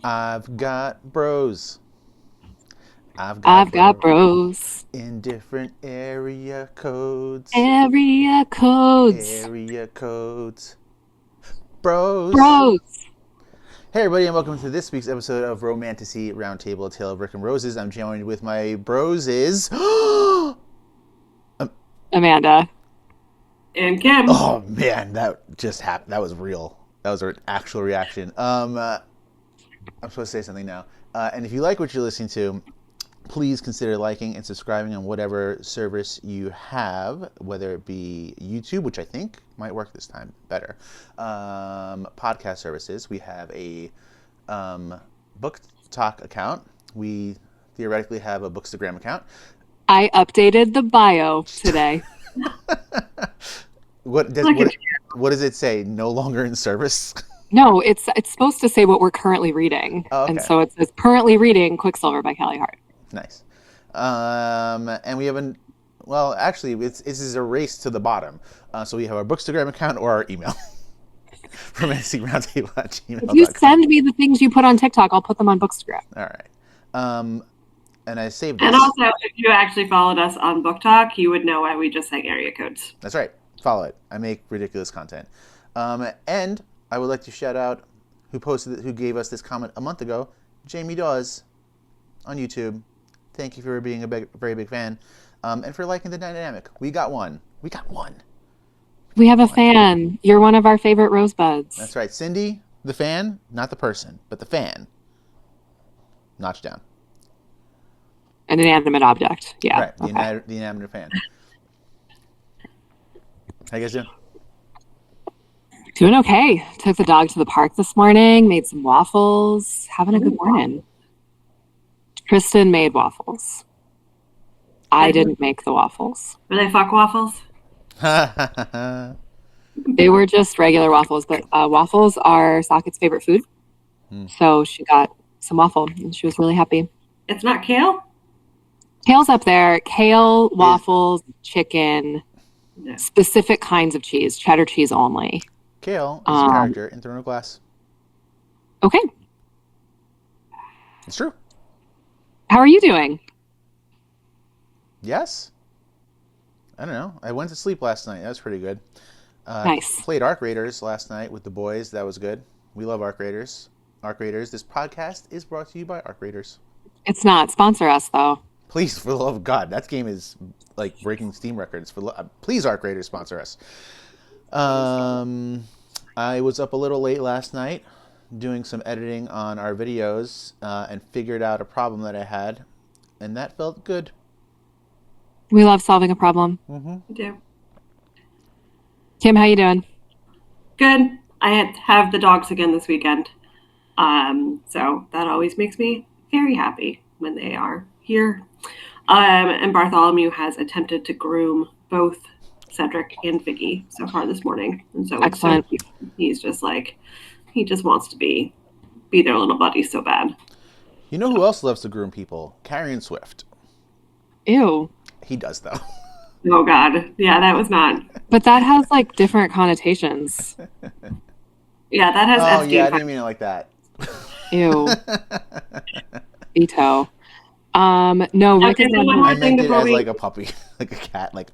I've got bros. I've got bros. In different area codes. Area codes. Area codes. Bros. Bros. Hey everybody, and welcome to this week's episode of Romantasy Roundtable, A Tale of Rick and Roses. I'm joined with my broses. Amanda. And Kim. Oh man, that just happened. That was real. That was an actual reaction. I'm supposed to say something now. And if you like what you're listening to, please consider liking and subscribing on whatever service you have, whether it be YouTube, which I think might work this time better, podcast services. We have a Book Talk account. We theoretically have a Bookstagram account. I updated the bio today. What does it say? No longer in service? No, it's supposed to say what we're currently reading. Oh, okay. And so it says currently reading Quicksilver by Callie, Hart. Nice. And we have actually, this is a race to the bottom. So we have our Bookstagram account or our email. romantasyroundtable@gmail.com. If you send me the things you put on TikTok, I'll put them on Bookstagram. All right. And I saved this. And also, if you actually followed us on Book Talk, you would know why we just say area codes. That's right. Follow it. I make ridiculous content. And I would like to shout out who gave us this comment a month ago, Jamie Dawes on YouTube. Thank you for being a very big fan, and for liking the dynamic. We got one. We have a fan. You're one of our favorite rosebuds. That's right. Cindy, the fan, not the person, but the fan. Notch down. An inanimate object. Yeah. Right. Okay. The inanimate fan. How you guys doing? Doing okay. Took the dog to the park this morning, made some waffles, having a good morning. Kristen made waffles. I didn't make the waffles. Were they fuck waffles? They were just regular waffles, but waffles are Socket's favorite food. So she got some waffle, and she was really happy. It's not kale? Kale's up there. Kale, waffles, chicken, specific kinds of cheese, cheddar cheese only. Kale is a character in Throne of Glass. Okay. It's true. How are you doing? Yes. I don't know. I went to sleep last night. That was pretty good. Nice. Played Arc Raiders last night with the boys. That was good. We love Arc Raiders. Arc Raiders. This podcast is brought to you by Arc Raiders. It's not. Sponsor us, though. Please, for the love of God. That game is like breaking Steam records. Please, Arc Raiders, sponsor us. I was up a little late last night doing some editing on our videos and figured out a problem that I had, and that felt good. We love solving a problem. Mm-hmm. I do. Kim, how you doing? Good. I have the dogs again this weekend. So that always makes me very happy when they are here. And Bartholomew has attempted to groom both Cedric and Vicky so far this morning. And so excellent. He's just like, he just wants to be their little buddy so bad. You know who else loves to groom people? Carrion Swift. Ew. He does, though. Oh, God. Yeah, that was not. But that has, like, different connotations. Yeah, that has Oh, yeah, I didn't mean it like that. Ew. Veto. No, Rick is on. I meant it as like a puppy, like a cat, like.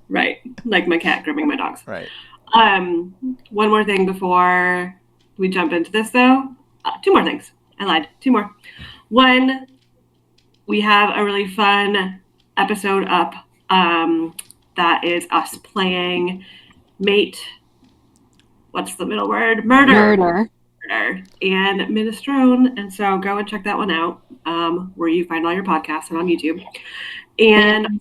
Right, like my cat grooming my dogs. Right. One more thing before we jump into this, though. Two more things. I lied. Two more. One, we have a really fun episode up that is us playing Mate. What's the middle word? Murder. And Minestrone. And so go and check that one out where you find all your podcasts and on YouTube. And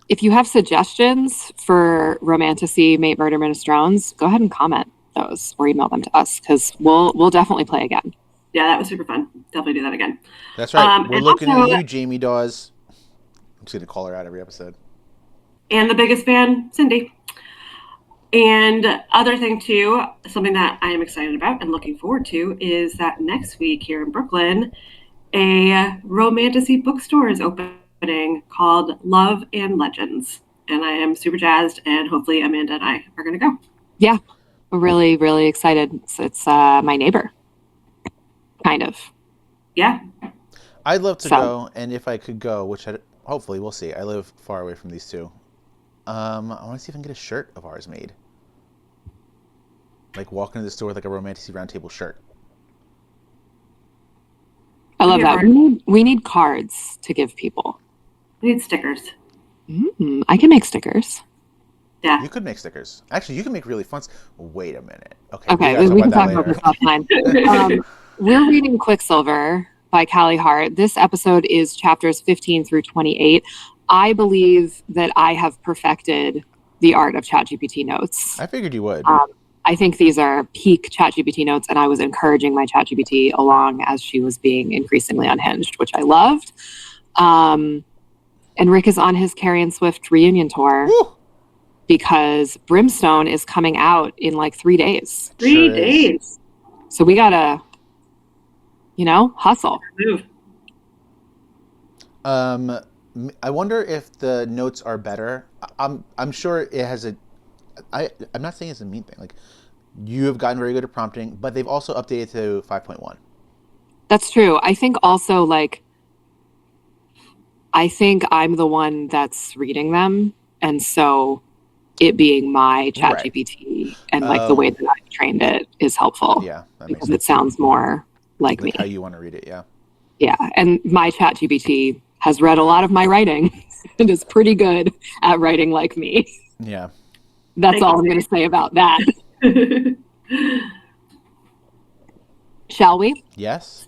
if you have suggestions for Romantasy, Mate, Murder, Minestrones, go ahead and comment those or email them to us because we'll definitely play again. Yeah, that was super fun. Definitely do that again. That's right. We're looking at you, Jamie Dawes. I'm just going to call her out every episode. And the biggest fan, Cindy. And other thing, too, something that I am excited about and looking forward to is that next week here in Brooklyn, a Romantasy bookstore is opening called Love and Legends. And I am super jazzed, and hopefully Amanda and I are going to go. Yeah, we're really, really excited. It's my neighbor. Kind of. Yeah. I'd love to So- go, and if I could go, which hopefully we'll see. I live far away from these two. I want to see if I can get a shirt of ours made. Like walk into the store with like a Romantasy roundtable shirt. I love Yeah, that. We need cards to give people. We need stickers. I can make stickers. Yeah. You could make stickers. Actually, you can make really fun. Wait a minute. Okay, we can talk about this offline. We're reading Quicksilver by Callie Hart. This episode is chapters 15 through 28. I believe that I have perfected the art of ChatGPT notes. I figured you would. I think these are peak ChatGPT notes, and I was encouraging my ChatGPT along as she was being increasingly unhinged, which I loved. And Rick is on his Carrion Swift reunion tour. Woo! Because Brimstone is coming out in like 3 days. 3 days. So we gotta, hustle. Move. I wonder if the notes are better. I'm sure it has I'm not saying it's a mean thing. Like, you have gotten very good at prompting, but they've also updated to 5.1. That's true. I think also I think I'm the one that's reading them, and so it being my ChatGPT and the way that I've trained it is helpful. Yeah, that because makes it sounds more like me. how you want to read it. Yeah. Yeah, and my ChatGPT has read a lot of my writing and is pretty good at writing like me. Yeah. That's all I'm going to say about that. Shall we? Yes.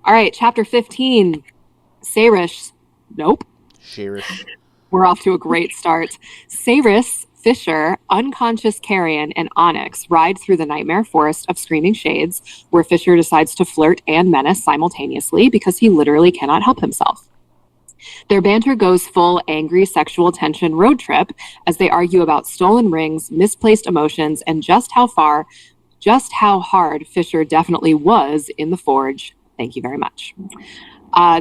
All right, chapter 15. Sayrish. Nope. Sherish. We're off to a great start. Sayris, Fischer, unconscious Carrion, and Onyx ride through the nightmare forest of screaming shades, where Fischer decides to flirt and menace simultaneously because he literally cannot help himself. Their banter goes full angry sexual tension road trip as they argue about stolen rings, misplaced emotions, and just how hard Fischer definitely was in the forge. Thank you very much.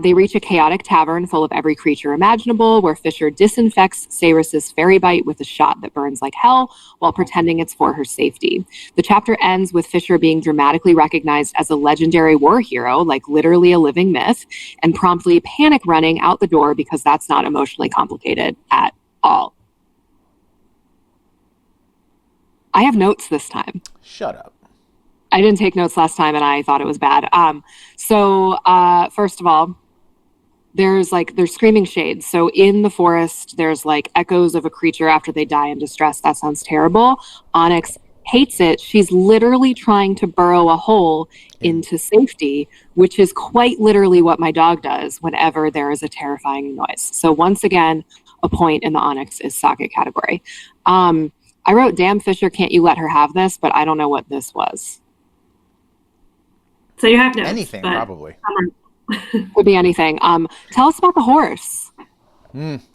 They reach a chaotic tavern full of every creature imaginable, where Fischer disinfects Sayris's fairy bite with a shot that burns like hell while pretending it's for her safety. The chapter ends with Fischer being dramatically recognized as a legendary war hero, like literally a living myth, and promptly panic running out the door because that's not emotionally complicated at all. I have notes this time. Shut up. I didn't take notes last time, and I thought it was bad. So first of all, there's screaming shades. So in the forest, there's like echoes of a creature after they die in distress. That sounds terrible. Onyx hates it. She's literally trying to burrow a hole into safety, which is quite literally what my dog does whenever there is a terrifying noise. So once again, a point in the Onyx is socket category. I wrote, "Damn, Fischer, can't you let her have this?" But I don't know what this was. So you have notes. Anything, probably. Could be anything. Tell us about the horse.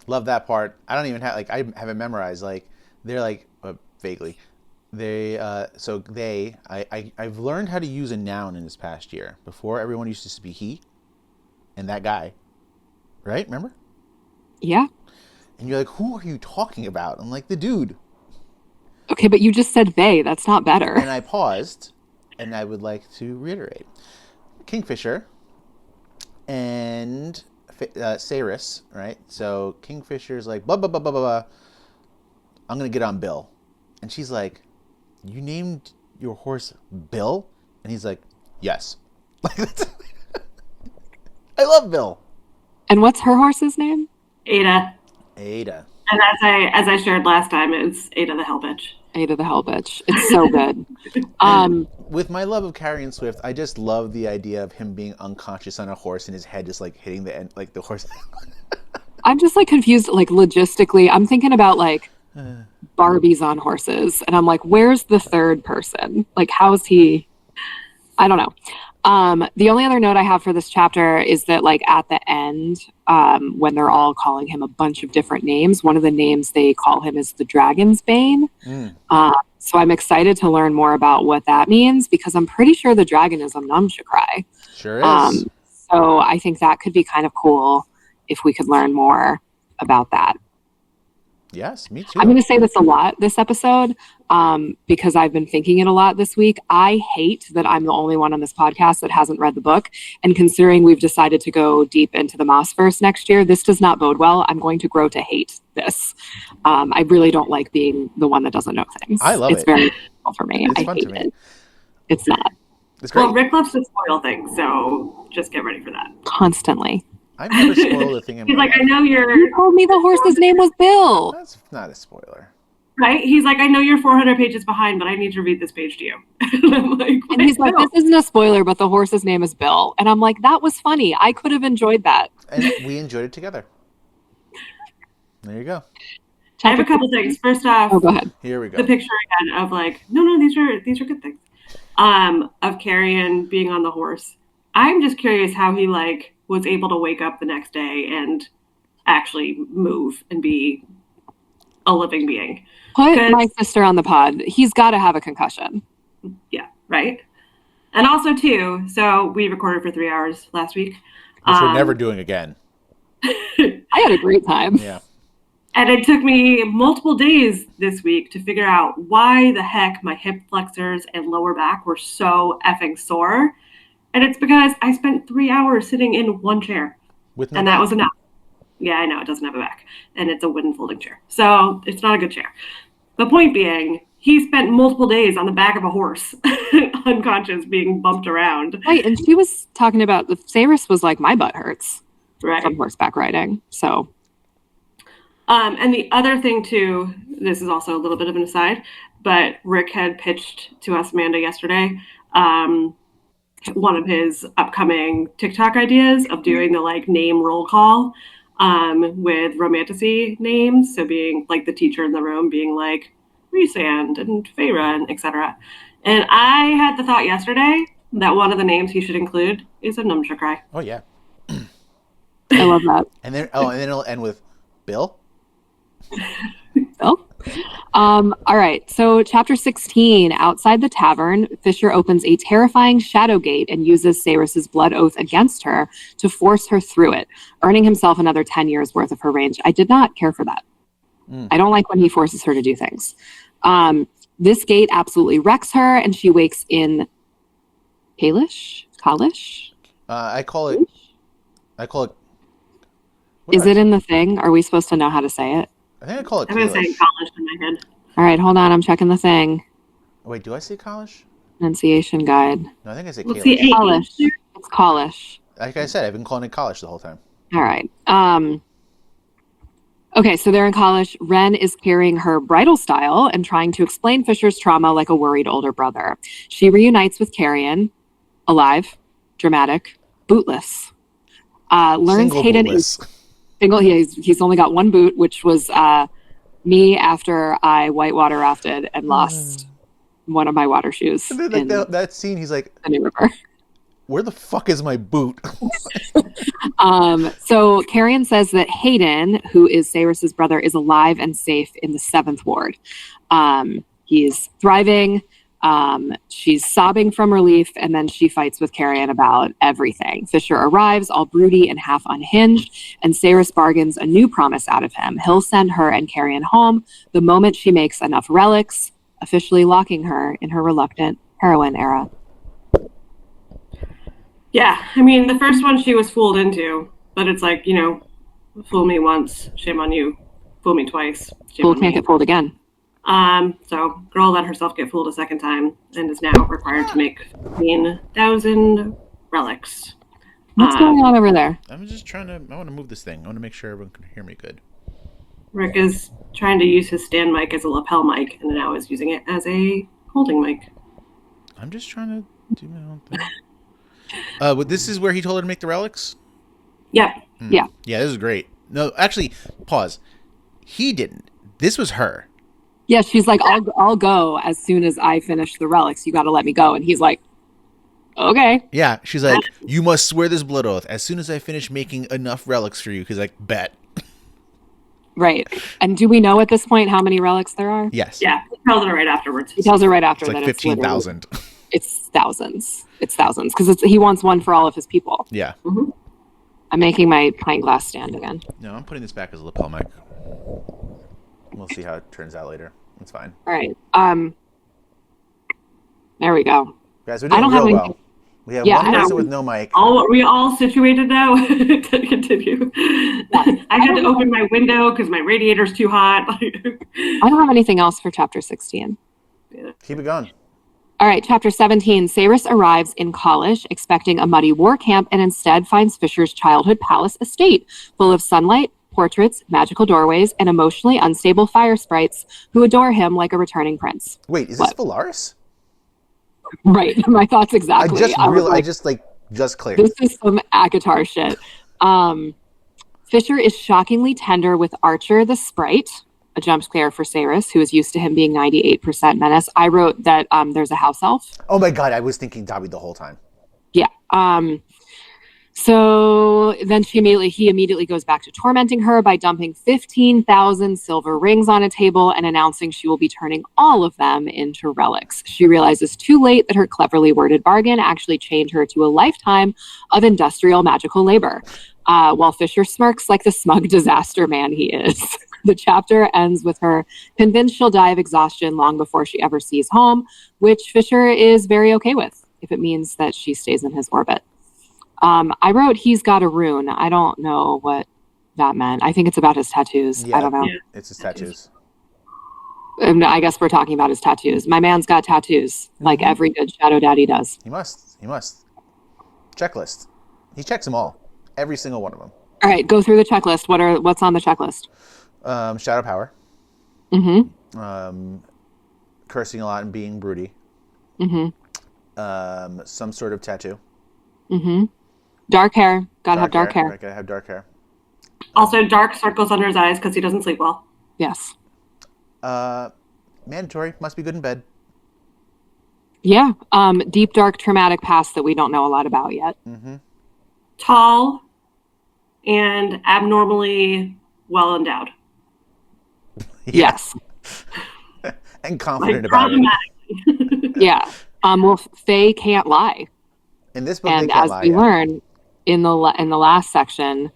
Love that part. I don't even have, I haven't memorized. They're vaguely. I've learned how to use a noun in this past year. Before, everyone used to be he and that guy. Right? Remember? Yeah. And you're like, who are you talking about? I'm like, the dude. Okay, but you just said they. That's not better. And I paused, and I would like to reiterate. Kingfisher and Sayris, right? So Kingfisher's like, blah, blah, blah, blah, blah, blah. I'm going to get on Bill. And she's like, you named your horse Bill? And he's like, yes. I love Bill. And what's her horse's name? Ada. Ada. And as I shared last time, it's Ada the Hellbitch. Ada the Hellbitch. It's so good. With my love of Carrion Swift, I just love the idea of him being unconscious on a horse and his head just hitting the end, the horse. I'm just confused, logistically. I'm thinking about Barbies on horses, and I'm like, where's the third person? How's he? I don't know. The only other note I have for this chapter is that at the end, when they're all calling him a bunch of different names, one of the names they call him is the Dragon's Bane. So I'm excited to learn more about what that means, because I'm pretty sure the dragon is a Namshakrai. Sure is. So I think that could be kind of cool if we could learn more about that. Yes, me too. I'm going to say this a lot this episode because I've been thinking it a lot this week. I hate that I'm the only one on this podcast that hasn't read the book. And considering we've decided to go deep into the Mossverse next year, this does not bode well. I'm going to grow to hate this. I really don't like being the one that doesn't know things. I love it. It's very difficult for me. It's I fun hate to me. it. It's not. It's great. Well, Rick loves to spoil things, so just get ready for that. Constantly. I've never spoiled a thing in He's my like, I life. know you're You told me the horse's name was Bill. That's not a spoiler. right. He's like, I know you're 400 pages behind, but I need to read this page to you. And I'm like, And he's like, "Bill." this isn't a spoiler, but the horse's name is Bill. And I'm like, that was funny. I could have enjoyed that. And we enjoyed it together. There you go. I have a couple things. First off, Oh, go ahead. Here we go. the picture again of like, no, these are good things. Of Carrion being on the horse. I'm just curious how he like was able to wake up the next day and actually move and be a living being. Put 'Cause- my sister on the pod. He's got to have a concussion. Yeah, right. And also too, so we recorded for 3 hours last week. Which we're never doing again. I had a great time. Yeah. And it took me multiple days this week to figure out why the heck my hip flexors and lower back were so effing sore. And it's because I spent 3 hours sitting in one chair. With no And that back. was enough. Yeah, I know, it doesn't have a back. And it's a wooden folding chair. So it's not a good chair. The point being, he spent multiple days on the back of a horse, unconscious, being bumped around. Right, and she was talking about the Saris was like, my butt hurts Right. from horseback riding. So And the other thing too, this is also a little bit of an aside, but Rick had pitched to us, Amanda, yesterday, one of his upcoming TikTok ideas of doing the like name roll call with Romantasy names. So being like the teacher in the room being like Resand and Feyre and etc. And I had the thought yesterday that one of the names he should include is a Numshakrai. Oh, yeah. I love that. And then it'll end with Bill. Bill. All right. So chapter 16, outside the tavern, Fischer opens a terrifying shadow gate and uses Saris's blood oath against her to force her through it, earning himself another 10 years worth of her range. I did not care for that. I don't like when he forces her to do things. This gate absolutely wrecks her, and she wakes in Kalish? I call it. what Is do I- it in the thing? Are we supposed to know how to say it? I think I call it I'm going to say Kalish. college in my head. All right, hold on. I'm checking the thing. Wait, do I say Kalish? Pronunciation guide. No, I think I say Let's Kalish. see. Kalish. It's Kalish. Like I said, I've been calling it Kalish the whole time. All right. Okay, so they're in college. Ren is carrying her bridal style and trying to explain Fischer's trauma like a worried older brother. She reunites with Carrion, alive, dramatic, bootless. Learns Single Hayden bootless. is single. He's only got one boot, which was me after I whitewater rafted and lost one of my water shoes And then, in that scene, he's like, the New River. "Where the fuck is my boot?" So Carrion says that Hayden, who is Saris's brother, is alive and safe in the 7th ward. He's thriving. She's sobbing from relief, and then she fights with Carrion about everything. Fischer arrives, all broody and half unhinged, and Saris bargains a new promise out of him. He'll send her and Carrion home the moment she makes enough relics, officially locking her in her reluctant heroine era. Yeah, I mean, the first one she was fooled into, but it's like, fool me once, shame on you. Fool me twice, shame Fool on can't me. get fooled again. So girl let herself get fooled a second time and is now required to make 15,000 relics. What's going on over there? I'm just trying to. I want to move this thing. I want to make sure everyone can hear me good. Rick is trying to use his stand mic as a lapel mic and now is using it as a holding mic. I'm just trying to do my own thing. But this is where he told her to make the relics? Yep. Yeah. Yeah, this is great. No, actually, pause. He didn't. This was her. Yeah, she's like, I'll go as soon as I finish the relics. You got to let me go. And he's like, okay. Yeah, she's like, "You must swear this blood oath as soon as I finish making enough relics for you." Because, like, bet. Right. And do we know at this point how many relics there are? Yes. Yeah, he tells her right afterwards. He tells her right after It's that like it's literally- 15,000. It's thousands. It's thousands because he wants one for all of his people. Yeah. I'm making my pint glass stand again. No, I'm putting this back as a lapel mic. We'll see how it turns out later. It's fine. All right. There we go. Guys, we're I doing don't have real anything. well. We have Yeah, one I know. person with no mic. Are we all situated now? To continue. I had to open my window because my radiator's too hot. I don't have anything else for chapter 16. Keep it going. All right, chapter 17. Cyrus arrives in College expecting a muddy war camp and instead finds Fischer's childhood palace estate full of sunlight, portraits, magical doorways, and emotionally unstable fire sprites who adore him like a returning prince. Wait, is this Valaris? Right, my thoughts exactly. I just cleared. This is some ACOTAR shit. Fischer is shockingly tender with Archer the sprite, a jump scare for Cyrus, who is used to him being 98% menace. I wrote that there's a house elf. Oh my god, I was thinking Dobby the whole time. Yeah. So then he immediately goes back to tormenting her by dumping 15,000 silver rings on a table and announcing she will be turning all of them into relics. She realizes too late that her cleverly worded bargain actually chained her to a lifetime of industrial magical labor. While Fischer smirks like the smug disaster man he is. The chapter ends with her convinced she'll die of exhaustion long before she ever sees home, which Fischer is very okay with, if it means that she stays in his orbit. I wrote, he's got a rune. I don't know what that meant. I think it's about his tattoos. Yeah, I don't know. It's his tattoos. I guess we're talking about his tattoos. My man's got tattoos, like every good shadow daddy does. He must. Checklist. He checks them all. Every single one of them. All right, go through the checklist. What's on the checklist? Shadow power. Mm-hmm. Cursing a lot and being broody. Mm-hmm. Some sort of tattoo. Mm-hmm. Dark hair. Gotta have dark hair. Right, gotta have dark hair. Also, dark circles under his eyes because he doesn't sleep well. Yes. Mandatory. Must be good in bed. Yeah. Deep, dark, traumatic past that we don't know a lot about yet. Mm-hmm. Tall and abnormally well endowed. Yes. And confident about it. Yeah. Well, Faye can't lie. In this book, And they can't as lie, we learn in the last section,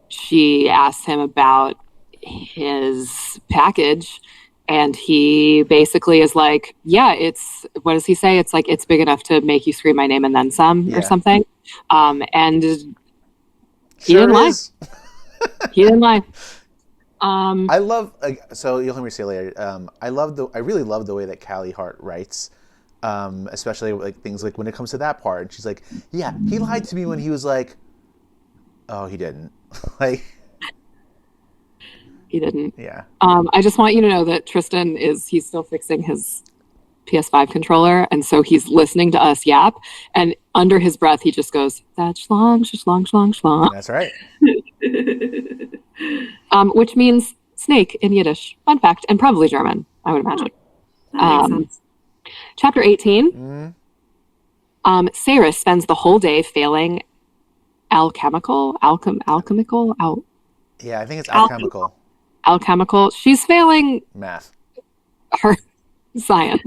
she asks him about his package, and he basically is like, "Yeah, it's what does he say? It's like it's big enough to make you scream my name and then some, or something." And he didn't lie. He didn't lie. I love. So you'll hear me say later. I really love the way that Callie Hart writes. Especially like things like when it comes to that part, and she's like, "Yeah, he lied to me when he was like, oh, he didn't." Like, he didn't. Yeah. I just want you to know that Tristan he's still fixing his PS5 controller, and so he's listening to us yap, and under his breath he just goes, "That's schlong, schlong, schlong, schlong." That's right. Which means snake in Yiddish. Fun fact, and probably German, I would imagine. That makes sense. Chapter 18. Cyrus spends the whole day failing alchemical. Yeah, I think it's alchemical. Alchemical. She's failing Math. her science.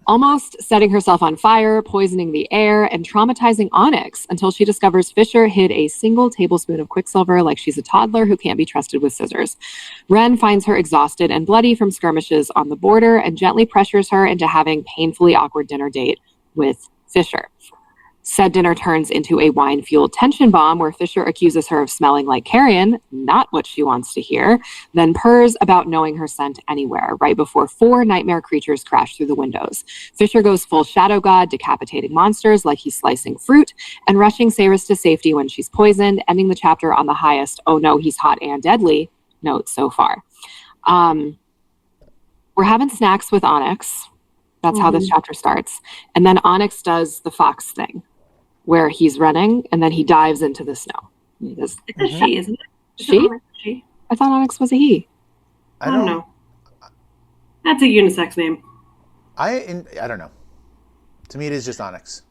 Almost setting herself on fire, poisoning the air, and traumatizing Onyx until she discovers Fischer hid a single tablespoon of Quicksilver like she's a toddler who can't be trusted with scissors. Ren finds her exhausted and bloody from skirmishes on the border and gently pressures her into having painfully awkward dinner date with Fischer. Said dinner turns into a wine-fueled tension bomb where Fischer accuses her of smelling like carrion, not what she wants to hear, then purrs about knowing her scent anywhere, right before 4 nightmare creatures crash through the windows. Fischer goes full shadow god, decapitating monsters like he's slicing fruit, and rushing Cyrus to safety when she's poisoned, ending the chapter on the highest, "Oh no, he's hot and deadly" note so far. We're having snacks with Onyx. That's how this chapter starts. And then Onyx does the fox thing, where he's running and then he dives into the snow. It's a she, isn't it? She? I thought Onyx was a he. I don't know. That's a unisex name. I don't know. To me, it is just Onyx.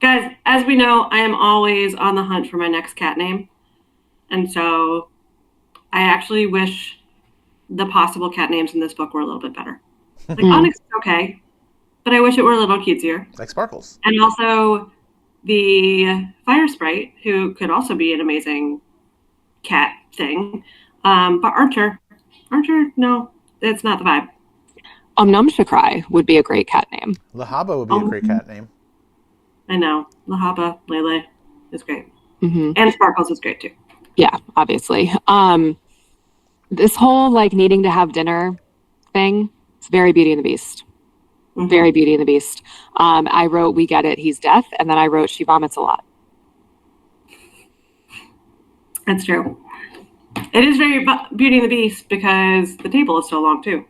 Guys, as we know, I am always on the hunt for my next cat name. And so I actually wish the possible cat names in this book were a little bit better. Like Onyx is okay, but I wish it were a little cutesier. Like Sparkles. And also the Fire Sprite, who could also be an amazing cat thing, But Archer, no, it's not the vibe. Numshakrai would be a great cat name. Lahaba would be a great cat name. I know. Lahaba, Lele is great. Mm-hmm. And Sparkles is great too. Yeah, obviously. This whole like needing to have dinner thing, it's very Beauty and the Beast. Mm-hmm. Very Beauty and the Beast. I wrote, we get it, he's death. And then I wrote, she vomits a lot. That's true. It is very Beauty and the Beast because the table is so long too.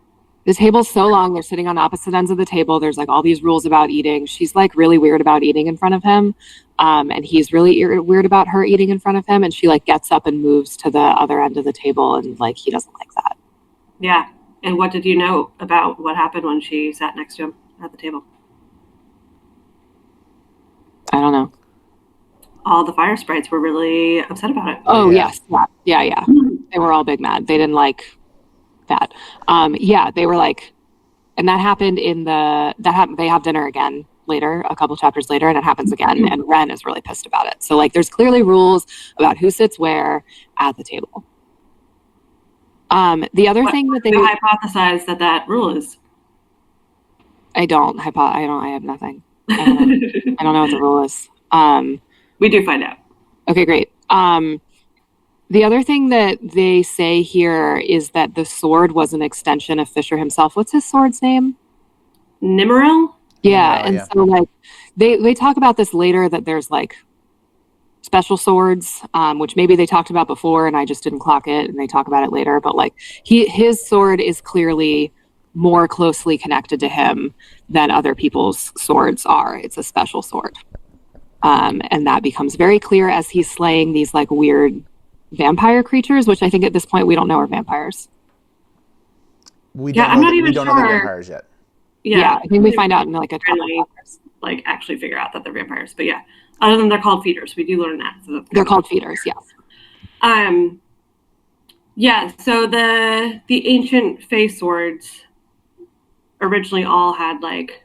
The table's so long. They're sitting on opposite ends of the table. There's like all these rules about eating. She's like really weird about eating in front of him. And he's really weird about her eating in front of him. And she like gets up and moves to the other end of the table. And like, he doesn't like that. Yeah. And what did you know about what happened when she sat next to him at the table? I don't know. All the fire sprites were really upset about it. Oh, yes. Yeah. Mm-hmm. They were all big mad. They didn't like that. They were like, and that happened they have dinner again later, a couple chapters later, and it happens again. And Ren is really pissed about it. So like, there's clearly rules about who sits where at the table. The other thing that they hypothesize that rule is. I have nothing. I don't know what the rule is. We do find out. Okay, great. The other thing that they say here is that the sword was an extension of Fischer himself. What's his sword's name? Nimmeril? Yeah, so like they talk about this later, that there's like special swords, which maybe they talked about before and I just didn't clock it, and they talk about it later. But like his sword is clearly more closely connected to him than other people's swords are. It's a special sword. And that becomes very clear as he's slaying these like weird vampire creatures, which I think at this point we don't know are vampires. I'm not even sure. We don't know they're vampires yet. Yeah, I think we find out in like a couple chapters. Like actually figure out that they're vampires. But yeah, other than they're called feeders, we do learn that. So they're called feeders, yes. So the ancient face swords originally all had like,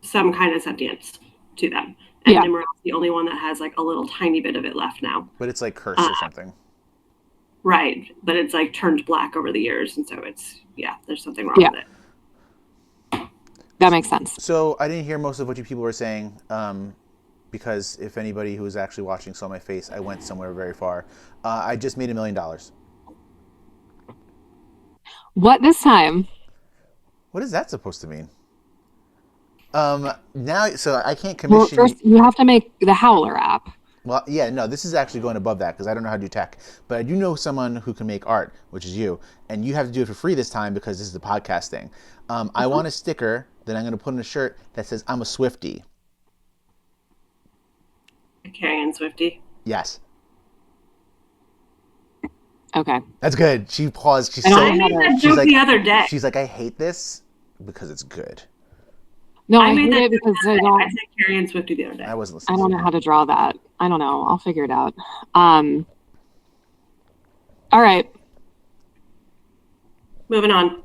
some kind of sentience to them. And Nimrod is the only one that has like a little tiny bit of it left now. But it's like cursed or something. Right. But it's like turned black over the years. And so it's, there's something wrong with it. That makes sense. So I didn't hear most of what you people were saying, because if anybody who was actually watching saw my face, I went somewhere very far. I just made $1 million. What this time? What is that supposed to mean? Now, so I can't commission. Well, first you have to make the Howler app. Well, yeah, no, this is actually going above that because I don't know how to do tech, but I do know someone who can make art, which is you, and you have to do it for free this time because this is the podcast thing. I want a sticker that I'm going to put in a shirt that says "I'm a Swiftie." A Carrion Swiftie. Yes. Okay. That's good. She paused. She's I made that joke the other day. She's like, I hate this because it's good. No, I hate it because I said Carrion Swiftie the other day. I wasn't listening. I don't know how to draw that. I don't know. I'll figure it out. All right. Moving on.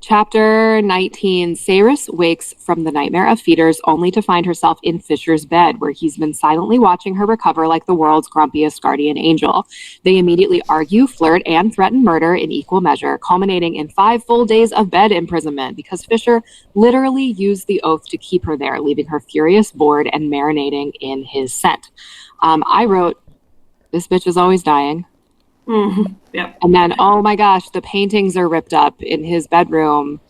Chapter 19, Cyrus wakes from the nightmare of feeders only to find herself in Fischer's bed, where he's been silently watching her recover like the world's grumpiest guardian angel. They immediately argue, flirt, and threaten murder in equal measure, culminating in 5 full days of bed imprisonment because Fischer literally used the oath to keep her there, leaving her furious, bored, and marinating in his scent. I wrote, this bitch is always dying. Mm-hmm. Yep. And then, oh my gosh, the paintings are ripped up in his bedroom.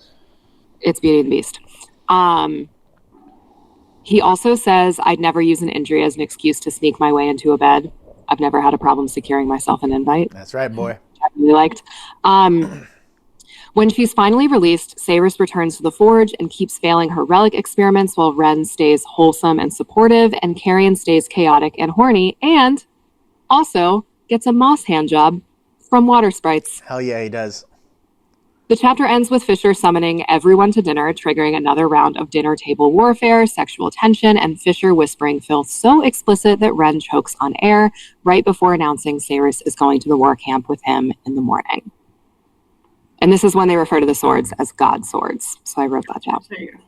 It's Beauty and the Beast. He also says, I'd never use an injury as an excuse to sneak my way into a bed. I've never had a problem securing myself an invite. That's right, boy. I really liked. When she's finally released, Cyrus returns to the forge and keeps failing her relic experiments while Ren stays wholesome and supportive and Carrion stays chaotic and horny and also gets a moss hand job from water sprites. Hell yeah, he does. The chapter ends with Fischer summoning everyone to dinner, triggering another round of dinner table warfare, sexual tension, and Fischer whispering filth so explicit that Ren chokes on air right before announcing Cyrus is going to the war camp with him in the morning. And this is when they refer to the swords as God swords. So I wrote that down. There you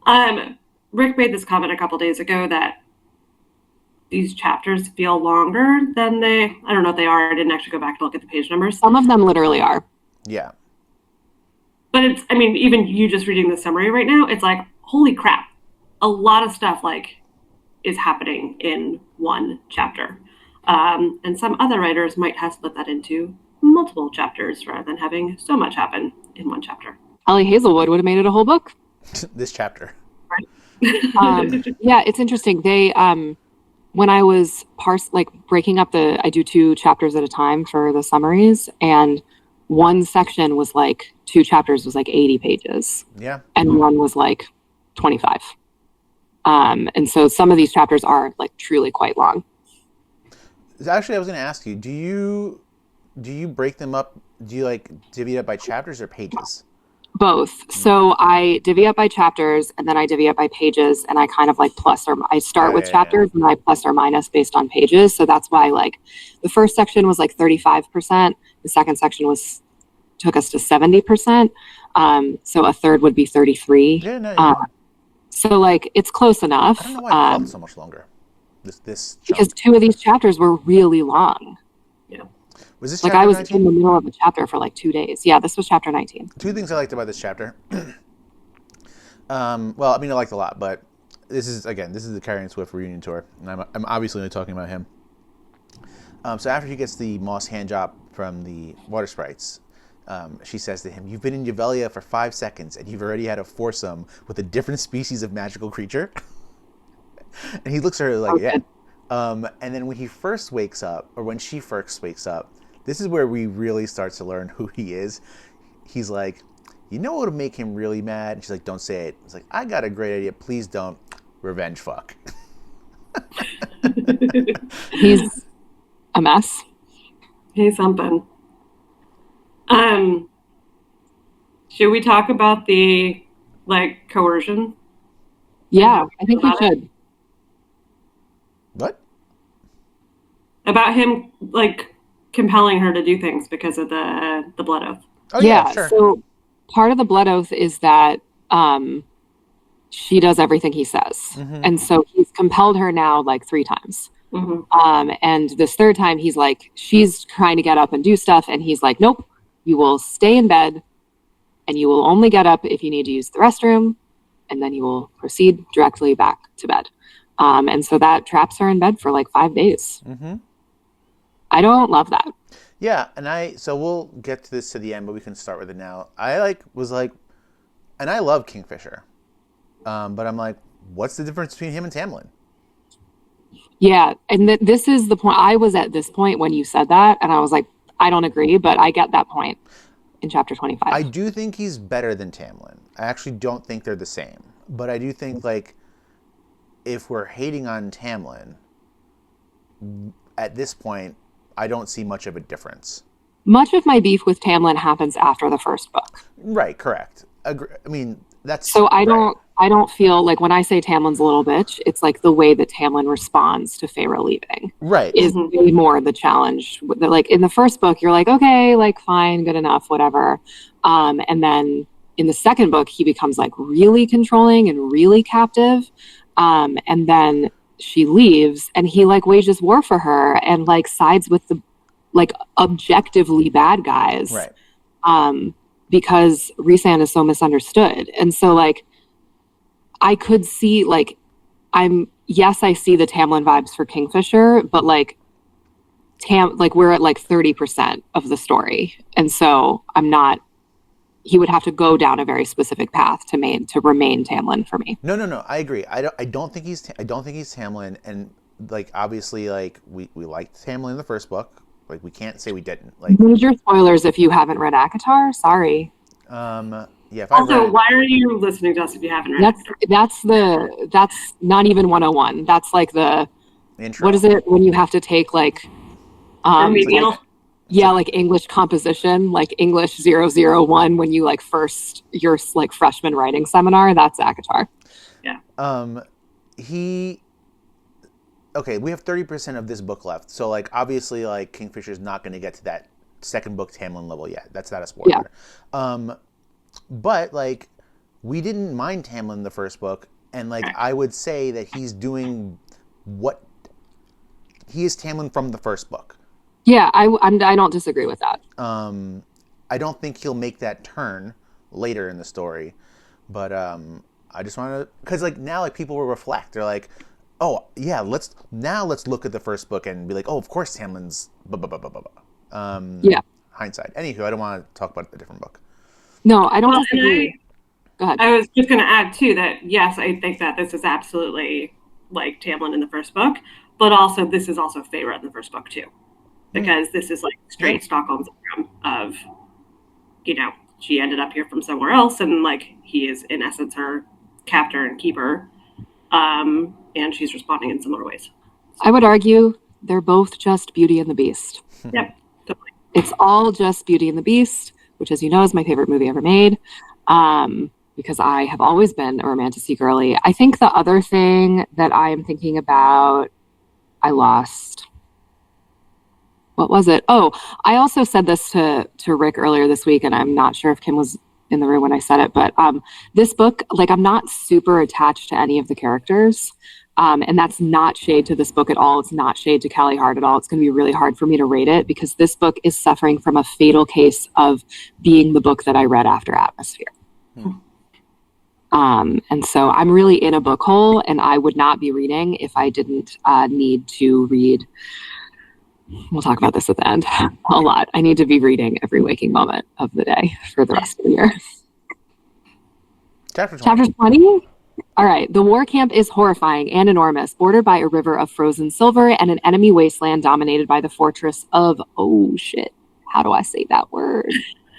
go. Rick made this comment a couple days ago that these chapters feel longer than I don't know if they are. I didn't actually go back to look at the page numbers. Some of them literally are. Yeah. But it's, I mean, even you just reading the summary right now, it's like, holy crap. A lot of stuff like is happening in one chapter. And some other writers might have split that into multiple chapters rather than having so much happen in one chapter. Ellie Hazelwood would have made it a whole book. This chapter. Yeah, it's interesting. They when I was breaking up I do 2 chapters at a time for the summaries, and one section was like 2 chapters was like 80 pages. Yeah. And one was like 25. And so some of these chapters are like truly quite long. Actually, I was going to ask you, do you break them up? Do you like divvy it up by chapters or pages? Both. So I divvy up by chapters, and then I divvy up by pages, and I kind of like I start with chapters and I plus or minus based on pages. So that's why like the first section was like 35%. The second section took us to 70%. So a third would be 33. Yeah, no, yeah. So like it's close enough. I don't know why it felt so much longer. This because 2 of these chapters were really long. Yeah. Was this like chapter I was 19? in the middle of a chapter for like 2 days. Yeah, this was chapter 19. 2 things I liked about this chapter. Well, I mean, I liked a lot, but this is the Carrion Swift reunion tour, and I'm obviously only talking about him. So after he gets the moss hand job from the water sprites, she says to him, "You've been in Yavelia for 5 seconds, and you've already had a foursome with a different species of magical creature." And he looks at her like, "Yeah." And then when he first wakes up, or when she first wakes up, this is where we really start to learn who he is. He's like, "You know what would make him really mad?" And she's like, "Don't say it." He's like, "I got a great idea. Please don't. Revenge fuck." He's a mess. He's something. Should we talk about the like coercion? Yeah, I think we should. What? About him like compelling her to do things because of the blood oath. Oh yeah, sure. So part of the blood oath is that she does everything he says. Mm-hmm. And so he's compelled her now like 3 times. Mm-hmm. And this 3rd time he's like, she's trying to get up and do stuff, and he's like, "Nope, you will stay in bed and you will only get up if you need to use the restroom, and then you will proceed directly back to bed." And so that traps her in bed for like 5 days. Mm-hmm. I don't love that. Yeah, and so we'll get to this to the end, but we can start with it now. And I love Kingfisher, but I'm like, what's the difference between him and Tamlin? Yeah, and this is the point. I was at this point when you said that, and I was like, I don't agree, but I get that point in chapter 25. I do think he's better than Tamlin. I actually don't think they're the same, but I do think like if we're hating on Tamlin, at this point, I don't see much of a difference. Much of my beef with Tamlin happens after the first book. Right, correct. I mean, that's so I right. I don't feel like when I say Tamlin's a little bitch, it's like the way that Tamlin responds to Feyre leaving. Right. Is way more the challenge. Like in the first book, you're like, okay, like fine, good enough, whatever. And then in the second book, he becomes like really controlling and really captive. And then she leaves and he like wages war for her and like sides with the like objectively bad guys. Right. Because Rhysand is so misunderstood. And so like I could see like I see the Tamlin vibes for Kingfisher, but like we're at like 30% of the story. And so he would have to go down a very specific path to remain Tamlin for me. No. I agree. I don't think he's Tamlin, and like obviously like we liked Tamlin in the first book. Like we can't say we didn't. Like major spoilers if you haven't read ACOTAR. Sorry. Yeah. Also, why are you listening to us if you haven't read ACOTAR? That's not even 101. That's like the intro. What is it when you have to take like like English composition, like English 001 when you like your like freshman writing seminar. That's ACOTAR. Yeah. Okay, we have 30% of this book left. So like obviously like Kingfisher's not going to get to that second book Tamlin level yet. That's not a spoiler. Yeah. But like we didn't mind Tamlin in the first book, and like I would say that he's doing what he is Tamlin from the first book. Yeah, I don't disagree with that. I don't think he'll make that turn later in the story, but I just want to, because like now like people will reflect. They're like, oh yeah, let's look at the first book and be like, oh, of course Tamlin's blah blah blah blah blah. Yeah. Hindsight. Anywho, I don't want to talk about the different book. No, I don't disagree. Go ahead. I was just going to add too that yes, I think that this is absolutely like Tamlin in the first book, but also this is also Feyre in the first book too, because this is like straight Stockholm syndrome of, you know, she ended up here from somewhere else, and like he is in essence her captor and keeper, and she's responding in similar ways. I would argue they're both just Beauty and the Beast. Yep, totally. It's all just Beauty and the Beast, which, as you know, is my favorite movie ever made, because I have always been a Romantasy girly. I think the other thing that I am thinking about, I lost. What was it? Oh, I also said this to Rick earlier this week, and I'm not sure if Kim was in the room when I said it, but this book, like, I'm not super attached to any of the characters. And that's not shade to this book at all. It's not shade to Callie Hart at all. It's going to be really hard for me to rate it because this book is suffering from a fatal case of being the book that I read after Atmosphere. And so I'm really in a book hole, and I would not be reading if I didn't need to read. We'll talk about this at the end a lot. I need to be reading every waking moment of the day for the rest of the year. Chapter 20. Chapter 20? All right. The war camp is horrifying and enormous, bordered by a river of frozen silver and an enemy wasteland dominated by the fortress of, oh shit, how do I say that word?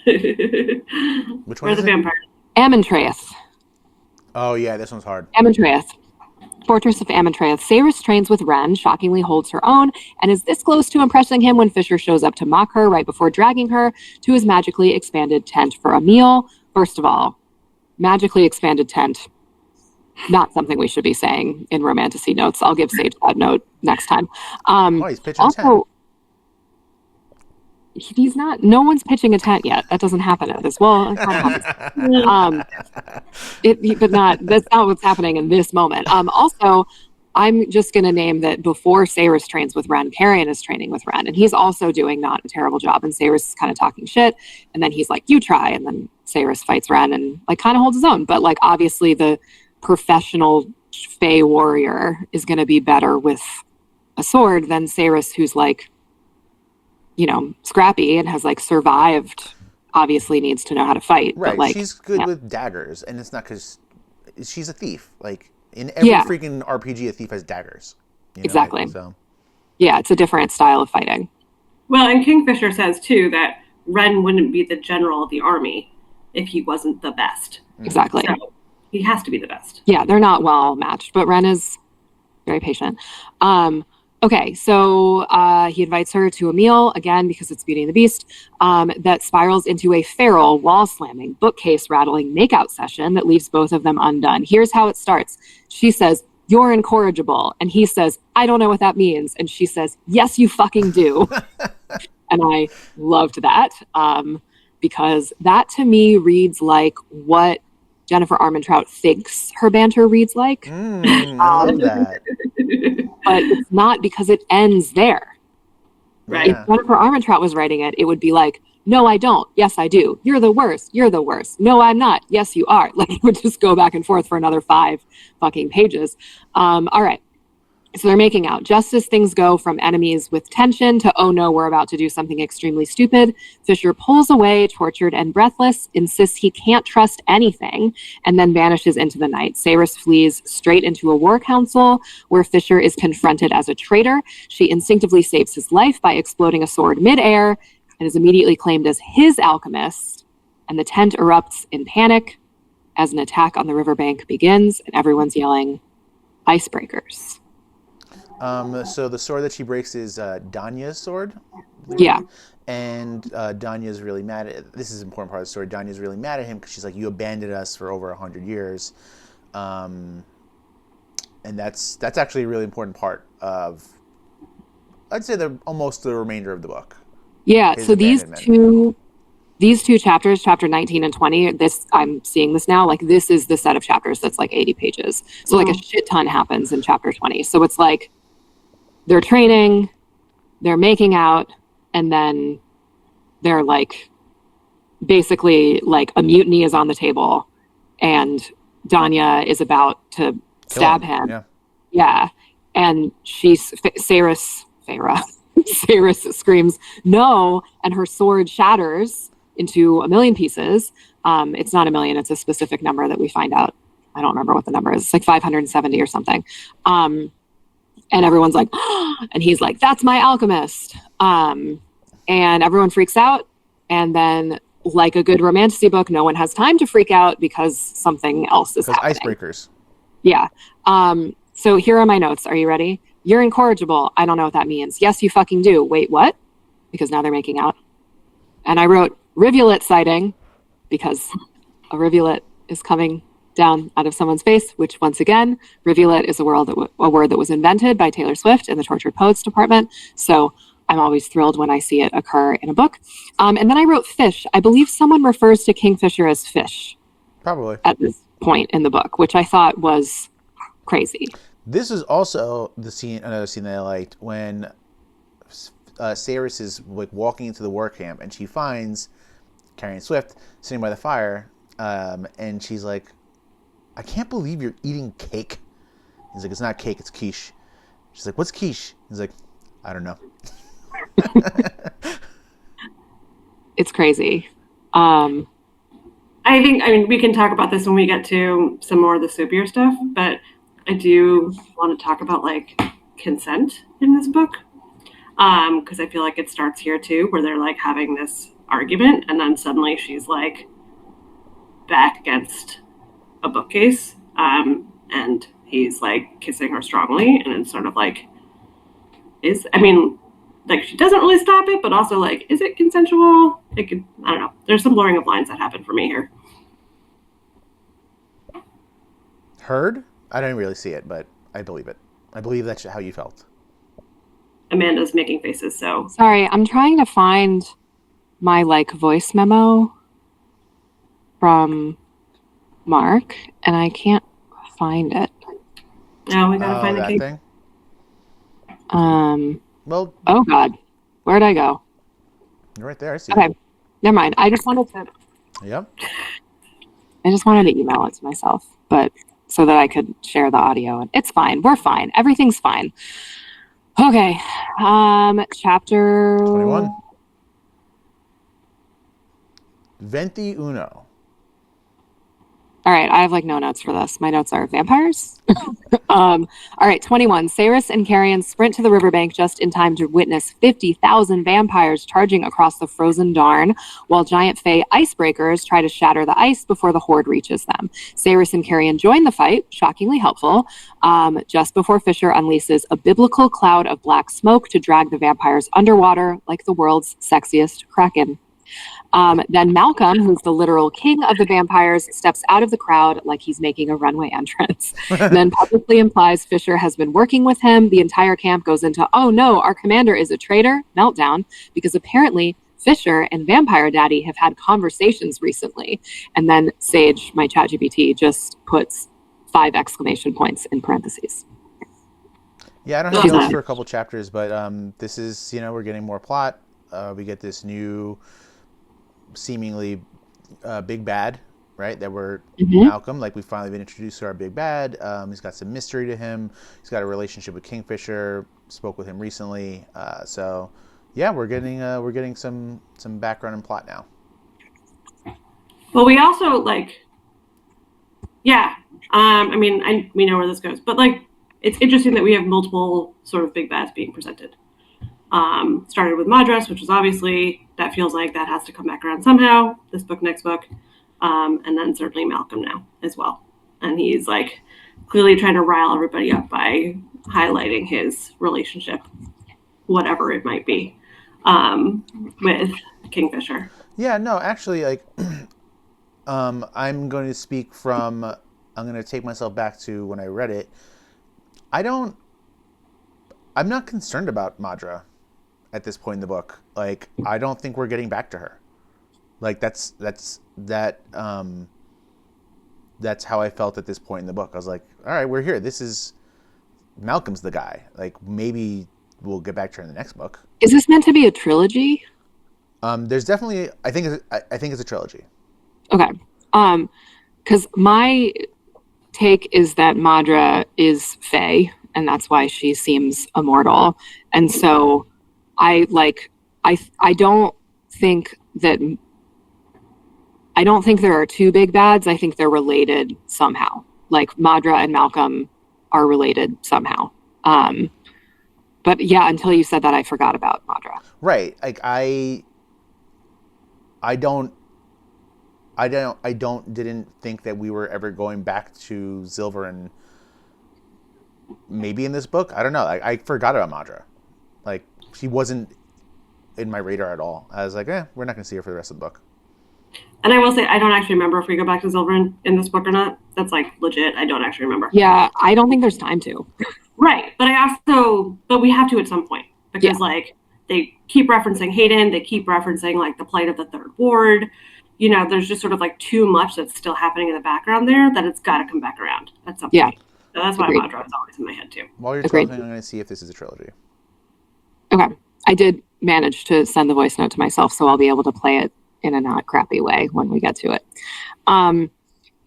Which one is the it? vampire? Amontreath. Oh yeah, this one's hard. Amontreath. Fortress of Amontreath. Saris trains with Ren, shockingly holds her own, and is this close to impressing him when Fischer shows up to mock her right before dragging her to his magically expanded tent for a meal. First of all, magically expanded tent, not something we should be saying in Romantasy notes. I'll give Sage that note next time. He's pitching also, 10. He's not. No one's pitching a tent yet. That doesn't happen at this. Well, it kind of happens. But not. That's not what's happening in this moment. Also, I'm just going to name that before Saris trains with Ren, Carrion is training with Ren, and he's also doing not a terrible job. And Saris is kind of talking shit, and then he's like, "You try," and then Saris fights Ren and like kind of holds his own. But like obviously, the professional Fey warrior is going to be better with a sword than Saris, who's like, you know, scrappy and has like survived, obviously needs to know how to fight. Right. But, like, she's good yeah. with daggers, and it's not because she's a thief. Like in every freaking RPG, a thief has daggers. You know? Exactly. So Yeah, it's a different style of fighting. Well, and Kingfisher says too that Ren wouldn't be the general of the army if he wasn't the best. Exactly. So he has to be the best. Yeah, they're not well matched, but Ren is very patient. Okay, so he invites her to a meal, again, because it's Beauty and the Beast, that spirals into a feral, wall-slamming, bookcase rattling makeout session that leaves both of them undone. Here's how it starts. She says, "You're incorrigible." And he says, "I don't know what that means." And she says, "Yes, you fucking do." And I loved that, because that to me reads like what Jennifer Armentrout thinks her banter reads like. I love that. But it's not, because it ends there. Right. If Jennifer Armentrout was writing it, it would be like, "No, I don't. Yes, I do. You're the worst. You're the worst. No, I'm not. Yes, you are." Like, it would just go back and forth for another 5 fucking pages. All right. So they're making out. Just as things go from enemies with tension to, oh no, we're about to do something extremely stupid, Fischer pulls away, tortured and breathless, insists he can't trust anything, and then vanishes into the night. Saris flees straight into a war council where Fischer is confronted as a traitor. She instinctively saves his life by exploding a sword midair and is immediately claimed as his alchemist. And the tent erupts in panic as an attack on the riverbank begins, and everyone's yelling, "Icebreakers." So the sword that she breaks is Danya's sword. Yeah. And Danya's really mad at, this is an important part of the story, Danya's really mad at him because she's like, "You abandoned us for over 100 years. And that's actually a really important part of, I'd say, almost the remainder of the book. Yeah, His so these two chapters, chapter 19 and 20, this, I'm seeing this now, like this is the set of chapters that's like 80 pages. So like a shit ton happens in chapter 20. So it's like they're training, they're making out, and then they're like, basically like a mutiny is on the table and Danya is about to stab him. Yeah. And Saris screams no, and her sword shatters into a million pieces. It's not a million, it's a specific number that we find out. I don't remember what the number is. It's like 570 or something. And everyone's like, and he's like, that's my alchemist. And everyone freaks out. And then, like a good romantasy book, no one has time to freak out because something else is happening. Icebreakers. Yeah. So here are my notes. Are you ready? You're incorrigible. I don't know what that means. Yes, you fucking do. Wait, what? Because now they're making out. And I wrote rivulet sighting because a rivulet is coming down out of someone's face, which once again, rivulet is a word that was invented by Taylor Swift in the Tortured Poets department. So I'm always thrilled when I see it occur in a book. And then I wrote fish. I believe someone refers to Kingfisher as fish. Probably. At this point in the book, which I thought was crazy. This is also another scene that I liked when Saris is like walking into the work camp and she finds Carrion Swift sitting by the fire, and she's like, I can't believe you're eating cake. He's like, it's not cake, it's quiche. She's like, what's quiche? He's like, I don't know. It's crazy. I mean, we can talk about this when we get to some more of the soupier stuff, but I do want to talk about like consent in this book. Because I feel like it starts here too, where they're like having this argument and then suddenly she's like back against a bookcase. And he's like kissing her strongly, and it's sort of like, like she doesn't really stop it, but also like, is it consensual? I don't know. There's some blurring of lines that happen for me here. Heard? I didn't really see it, but I believe it. I believe that's how you felt. Amanda's making faces, so. Sorry, I'm trying to find my like voice memo from Mark, and I can't find it. Now we gotta find the cake. Thing? Well. Oh God, where'd I go? You're right there. I see. Okay, never mind. I just wanted to. Yep. I just wanted to email it to myself, but so that I could share the audio, and it's fine. We're fine. Everything's fine. Okay. Chapter 21. Venti Uno. All right, I have like no notes for this. My notes are vampires. All right, 21. Saris and Carrion sprint to the riverbank just in time to witness 50,000 vampires charging across the frozen Darn, while giant fey icebreakers try to shatter the ice before the horde reaches them. Saris and Carrion join the fight, shockingly helpful, just before Fischer unleashes a biblical cloud of black smoke to drag the vampires underwater like the world's sexiest kraken. Then Malcolm, who's the literal king of the vampires, steps out of the crowd like he's making a runway entrance. Then publicly implies Fischer has been working with him. The entire camp goes into, oh no, our commander is a traitor, meltdown, because apparently Fischer and Vampire Daddy have had conversations recently. And then Sage, my ChatGPT, just puts 5 exclamation points in parentheses. Yeah, I don't have notes for a couple chapters, but this is, we're getting more plot. We get this new seemingly big bad, right? That we're Malcolm, like we've finally been introduced to our big bad. He's got some mystery to him. He's got a relationship with Kingfisher. Spoke with him recently. So yeah, we're getting some background and plot now. Well, we also we know where this goes, but it's interesting that we have multiple sort of big bads being presented. Started with Madras, which was obviously, that feels like that has to come back around somehow, this book, next book, and then certainly Malcolm now as well. And he's clearly trying to rile everybody up by highlighting his relationship, whatever it might be, with Kingfisher. Yeah, no, actually, I'm going to speak from, I'm going to take myself back to when I read it. I'm not concerned about Madra at this point in the book. I don't think we're getting back to her. That's how I felt at this point in the book. I was like, all right, we're here. This is Malcolm's the guy. Maybe we'll get back to her in the next book. Is this meant to be a trilogy? There's definitely, I think it's a trilogy. Okay. Because my take is that Madra is Fae, and that's why she seems immortal. And so I don't think there are two big bads. I think they're related somehow. Like Madra and Malcolm are related somehow. But yeah, until you said that, I forgot about Madra. Right. Like I didn't think that we were ever going back to Silver, and maybe in this book. I don't know. I forgot about Madra. Like she wasn't in my radar at all. I was like, we're not going to see her for the rest of the book. And I will say, I don't actually remember if we go back to Silver in this book or not. That's like legit. I don't actually remember. Yeah, I don't think there's time to. Right. But but we have to at some point because like they keep referencing Hayden. They keep referencing like the plight of the third ward. You know, there's just sort of like too much that's still happening in the background there that it's got to come back around at some point. So that's why Madra is always in my head too. While you're talking, I'm going to see if this is a trilogy. Okay. I did manage to send the voice note to myself, so I'll be able to play it in a not crappy way when we get to it. All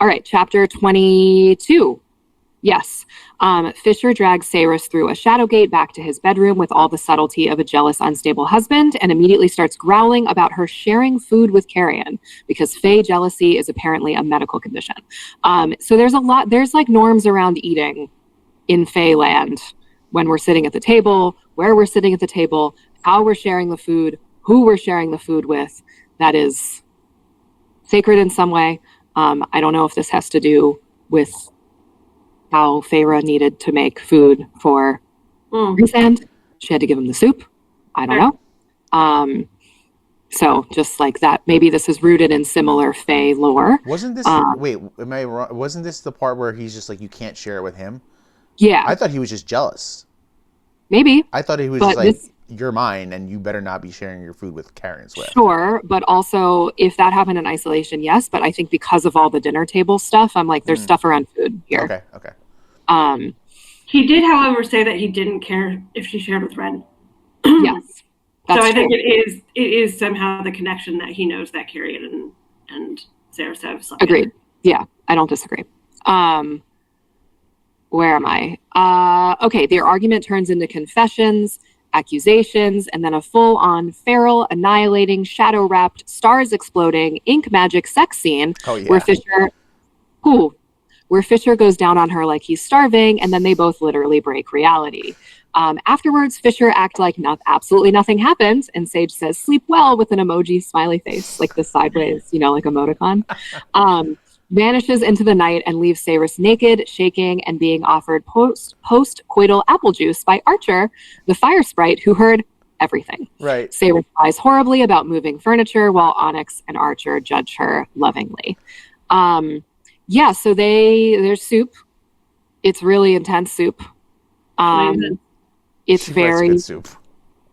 right, chapter 22. Yes. Fischer drags Cyrus through a shadow gate back to his bedroom with all the subtlety of a jealous, unstable husband, and immediately starts growling about her sharing food with Carrion, because Fae jealousy is apparently a medical condition. So there's like norms around eating in Fae land when we're sitting at the table, where we're sitting at the table, how we're sharing the food, who we're sharing the food with. That is sacred in some way. I don't know if this has to do with how Feyre needed to make food for Rhysand. She had to give him the soup. I don't know. So just like that, maybe this is rooted in similar Fae lore. Wasn't this, wait, am I wrong? Wasn't this the part where he's just like, you can't share it with him? Yeah. I thought he was just jealous. Maybe. I thought he was just like, you're mine and you better not be sharing your food with Carrion Swift. Sure, but also if that happened in isolation, yes. But I think because of all the dinner table stuff, I'm like, there's stuff around food here. Okay. He did, however, say that he didn't care if she shared with Ren. Yes. So I think it is somehow the connection that he knows that Carrion and Cyrus have. Agreed. Yeah, I don't disagree. Where am I? Okay, their argument turns into confessions, accusations, and then a full-on feral, annihilating, shadow-wrapped, stars exploding, ink magic sex scene where Fischer goes down on her like he's starving, and then they both literally break reality. Afterwards, Fischer acts like absolutely nothing happened, and Sage says, "Sleep well," with an emoji smiley face, like the sideways, like emoticon. Vanishes into the night and leaves Cyrus naked, shaking, and being offered post-coital apple juice by Archer, the fire sprite who heard everything. Right. Cyrus lies horribly about moving furniture while Onyx and Archer judge her lovingly. So there's soup. It's really intense soup. It's she very writes good soup.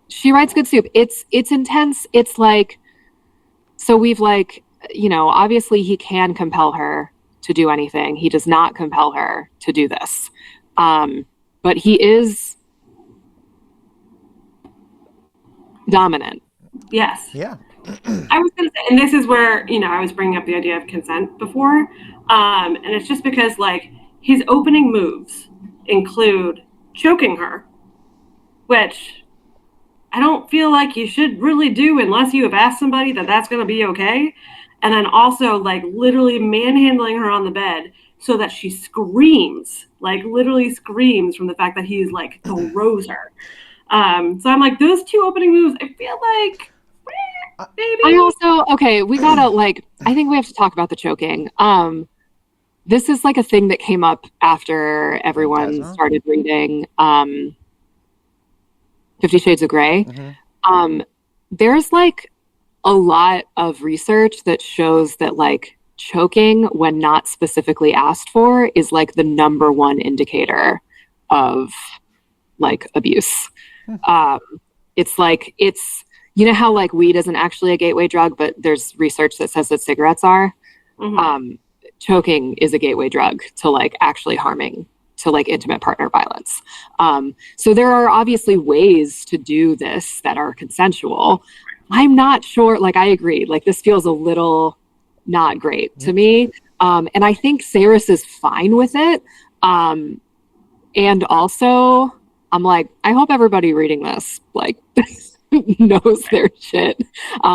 She writes good soup. It's intense. It's like, so we've like, obviously he can compel her to do anything. He does not compel her to do this. But he is dominant. Yes. Yeah. I was going to say, and this is where, I was bringing up the idea of consent before. And it's just because, like, his opening moves include choking her, which I don't feel like you should really do unless you have asked somebody that's going to be okay. And then also, like, literally manhandling her on the bed so that she screams, like, literally screams from the fact that he's, like, throws her. So I'm like, those two opening moves, I feel like, maybe. I also, we gotta, like, I think we have to talk about the choking. This is, like, a thing that came up after everyone started reading 50 Shades of Grey. Mm-hmm. There's, like, a lot of research that shows that, like, choking when not specifically asked for is, like, the number one indicator of, like, abuse. It's like, how, like, weed isn't actually a gateway drug, but there's research that says that cigarettes are. Mm-hmm. Choking is a gateway drug to, like, actually harming to like intimate partner violence. So there are obviously ways to do this that are consensual. I'm not sure, like I agree, like this feels a little not great to me. And I think Saris is fine with it. And also I'm like, I hope everybody reading this like knows their shit.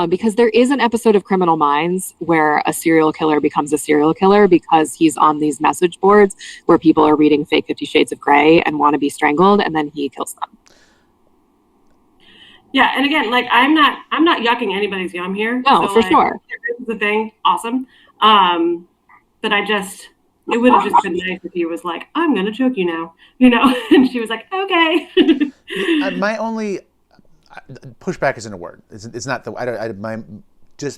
Because there is an episode of Criminal Minds where a serial killer becomes a serial killer because he's on these message boards where people are reading fake 50 Shades of Grey and want to be strangled, and then he kills them. Yeah, and again, like I'm not yucking anybody's yum here. No, so, for like, sure. If this is the thing, awesome. But it would have just been nice if he was like, I'm gonna choke you now, and she was like, okay. My only pushback isn't a word. It's not the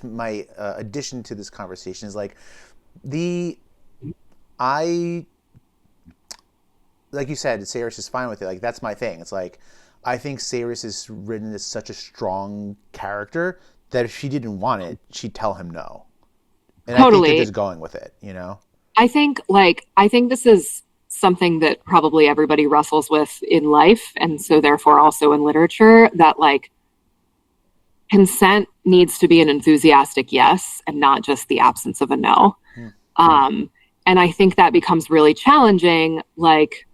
my addition to this conversation is like like you said, Saris is fine with it. Like that's my thing. It's like I think Saris is written as such a strong character that if she didn't want it, she'd tell him no. And totally. I think they're just going with it, I think this is something that probably everybody wrestles with in life, and so therefore also in literature, that like consent needs to be an enthusiastic yes and not just the absence of a no. And I think that becomes really challenging, like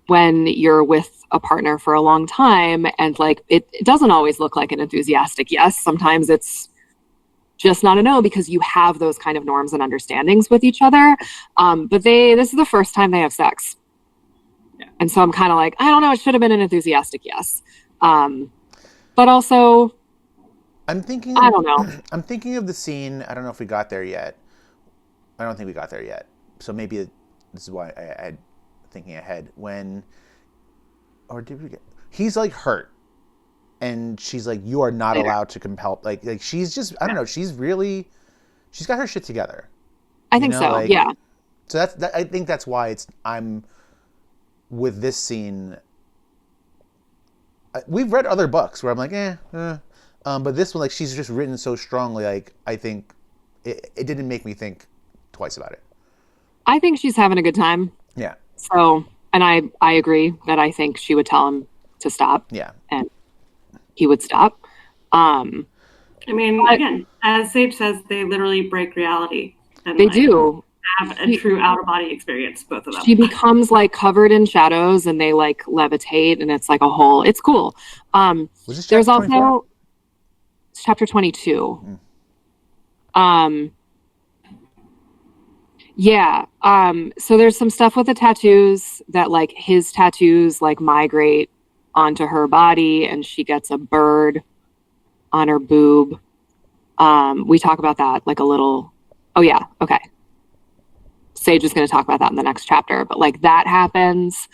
when you're with a partner for a long time and like it doesn't always look like an enthusiastic yes. Sometimes it's just not a no because you have those kind of norms and understandings with each other. But this is the first time they have sex. Yeah. And so I'm kind of like, I don't know, it should have been an enthusiastic yes. But also, I don't know. I'm thinking of the scene. I don't know if we got there yet. I don't think we got there yet. So maybe this is why I thinking ahead he's like hurt. And she's like, you are not allowed to compel. Like she's just, I don't know. She's got her shit together. I think so. Like, yeah. So I think that's why I'm with this scene. We've read other books where I'm like, but this one, like, she's just written so strongly. Like, I think it didn't make me think twice about it. I think she's having a good time. Yeah. So, and I agree that I think she would tell him to stop. Yeah. And he would stop. I mean, again, as Sage says, they literally break reality. And they do. Have a true out-of-body experience, both of them. She becomes like covered in shadows and they like levitate and it's like a whole, it's cool. Was this there's chapter 24? Also chapter 22. Yeah. So there's some stuff with the tattoos that like his tattoos like migrate onto her body and she gets a bird on her boob. We talk about that like a little. Oh yeah. Okay. Sage is going to talk about that in the next chapter, but like that happens.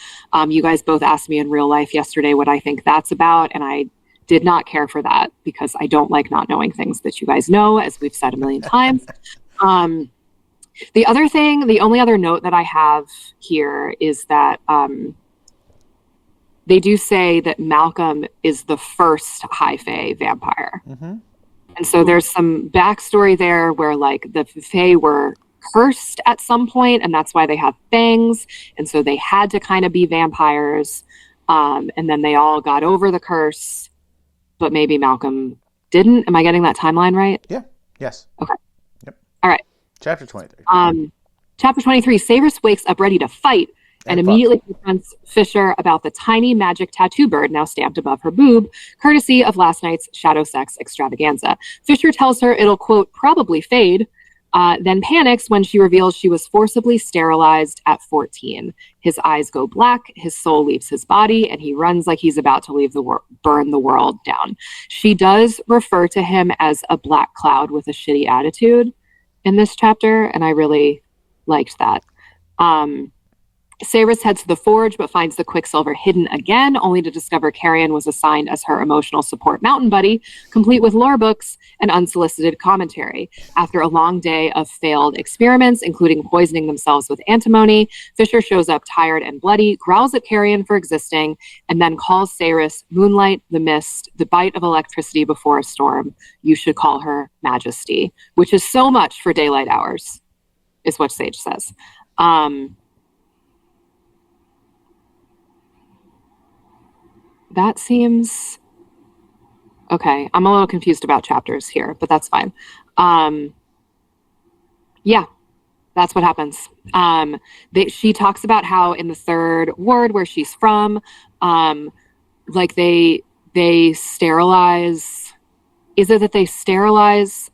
You guys both asked me in real life yesterday what I think that's about. And I did not care for that because I don't like not knowing things that you guys know, as we've said a million times. The only other note that I have here is that they do say that Malcolm is the first high fae vampire. Mm-hmm. And so there's some backstory there where like the fae were cursed at some point and that's why they have fangs. And so they had to kind of be vampires. And then they all got over the curse, but maybe Malcolm didn't. Am I getting that timeline right? Yeah. Yes. Okay. Yep. All right. Chapter 23. Chapter 23, Saris wakes up ready to fight and immediately confronts Fischer about the tiny magic tattoo bird now stamped above her boob, courtesy of last night's shadow sex extravaganza. Fischer tells her it'll, quote, probably fade, then panics when she reveals she was forcibly sterilized at 14. His eyes go black, his soul leaves his body, and he runs like he's about to burn the world down. She does refer to him as a black cloud with a shitty attitude in this chapter, and I really liked that. Saris heads to the forge, but finds the Quicksilver hidden again, only to discover Carrion was assigned as her emotional support mountain buddy, complete with lore books and unsolicited commentary. After a long day of failed experiments, including poisoning themselves with antimony, Fischer shows up tired and bloody, growls at Carrion for existing, and then calls Saris moonlight, the mist, the bite of electricity before a storm. You should call her Majesty, which is so much for daylight hours, is what Sage says. that seems okay. I'm a little confused about chapters here, but that's fine. Yeah, that's what happens. She talks about how in the third ward where she's from, like they sterilize. Is it that they sterilize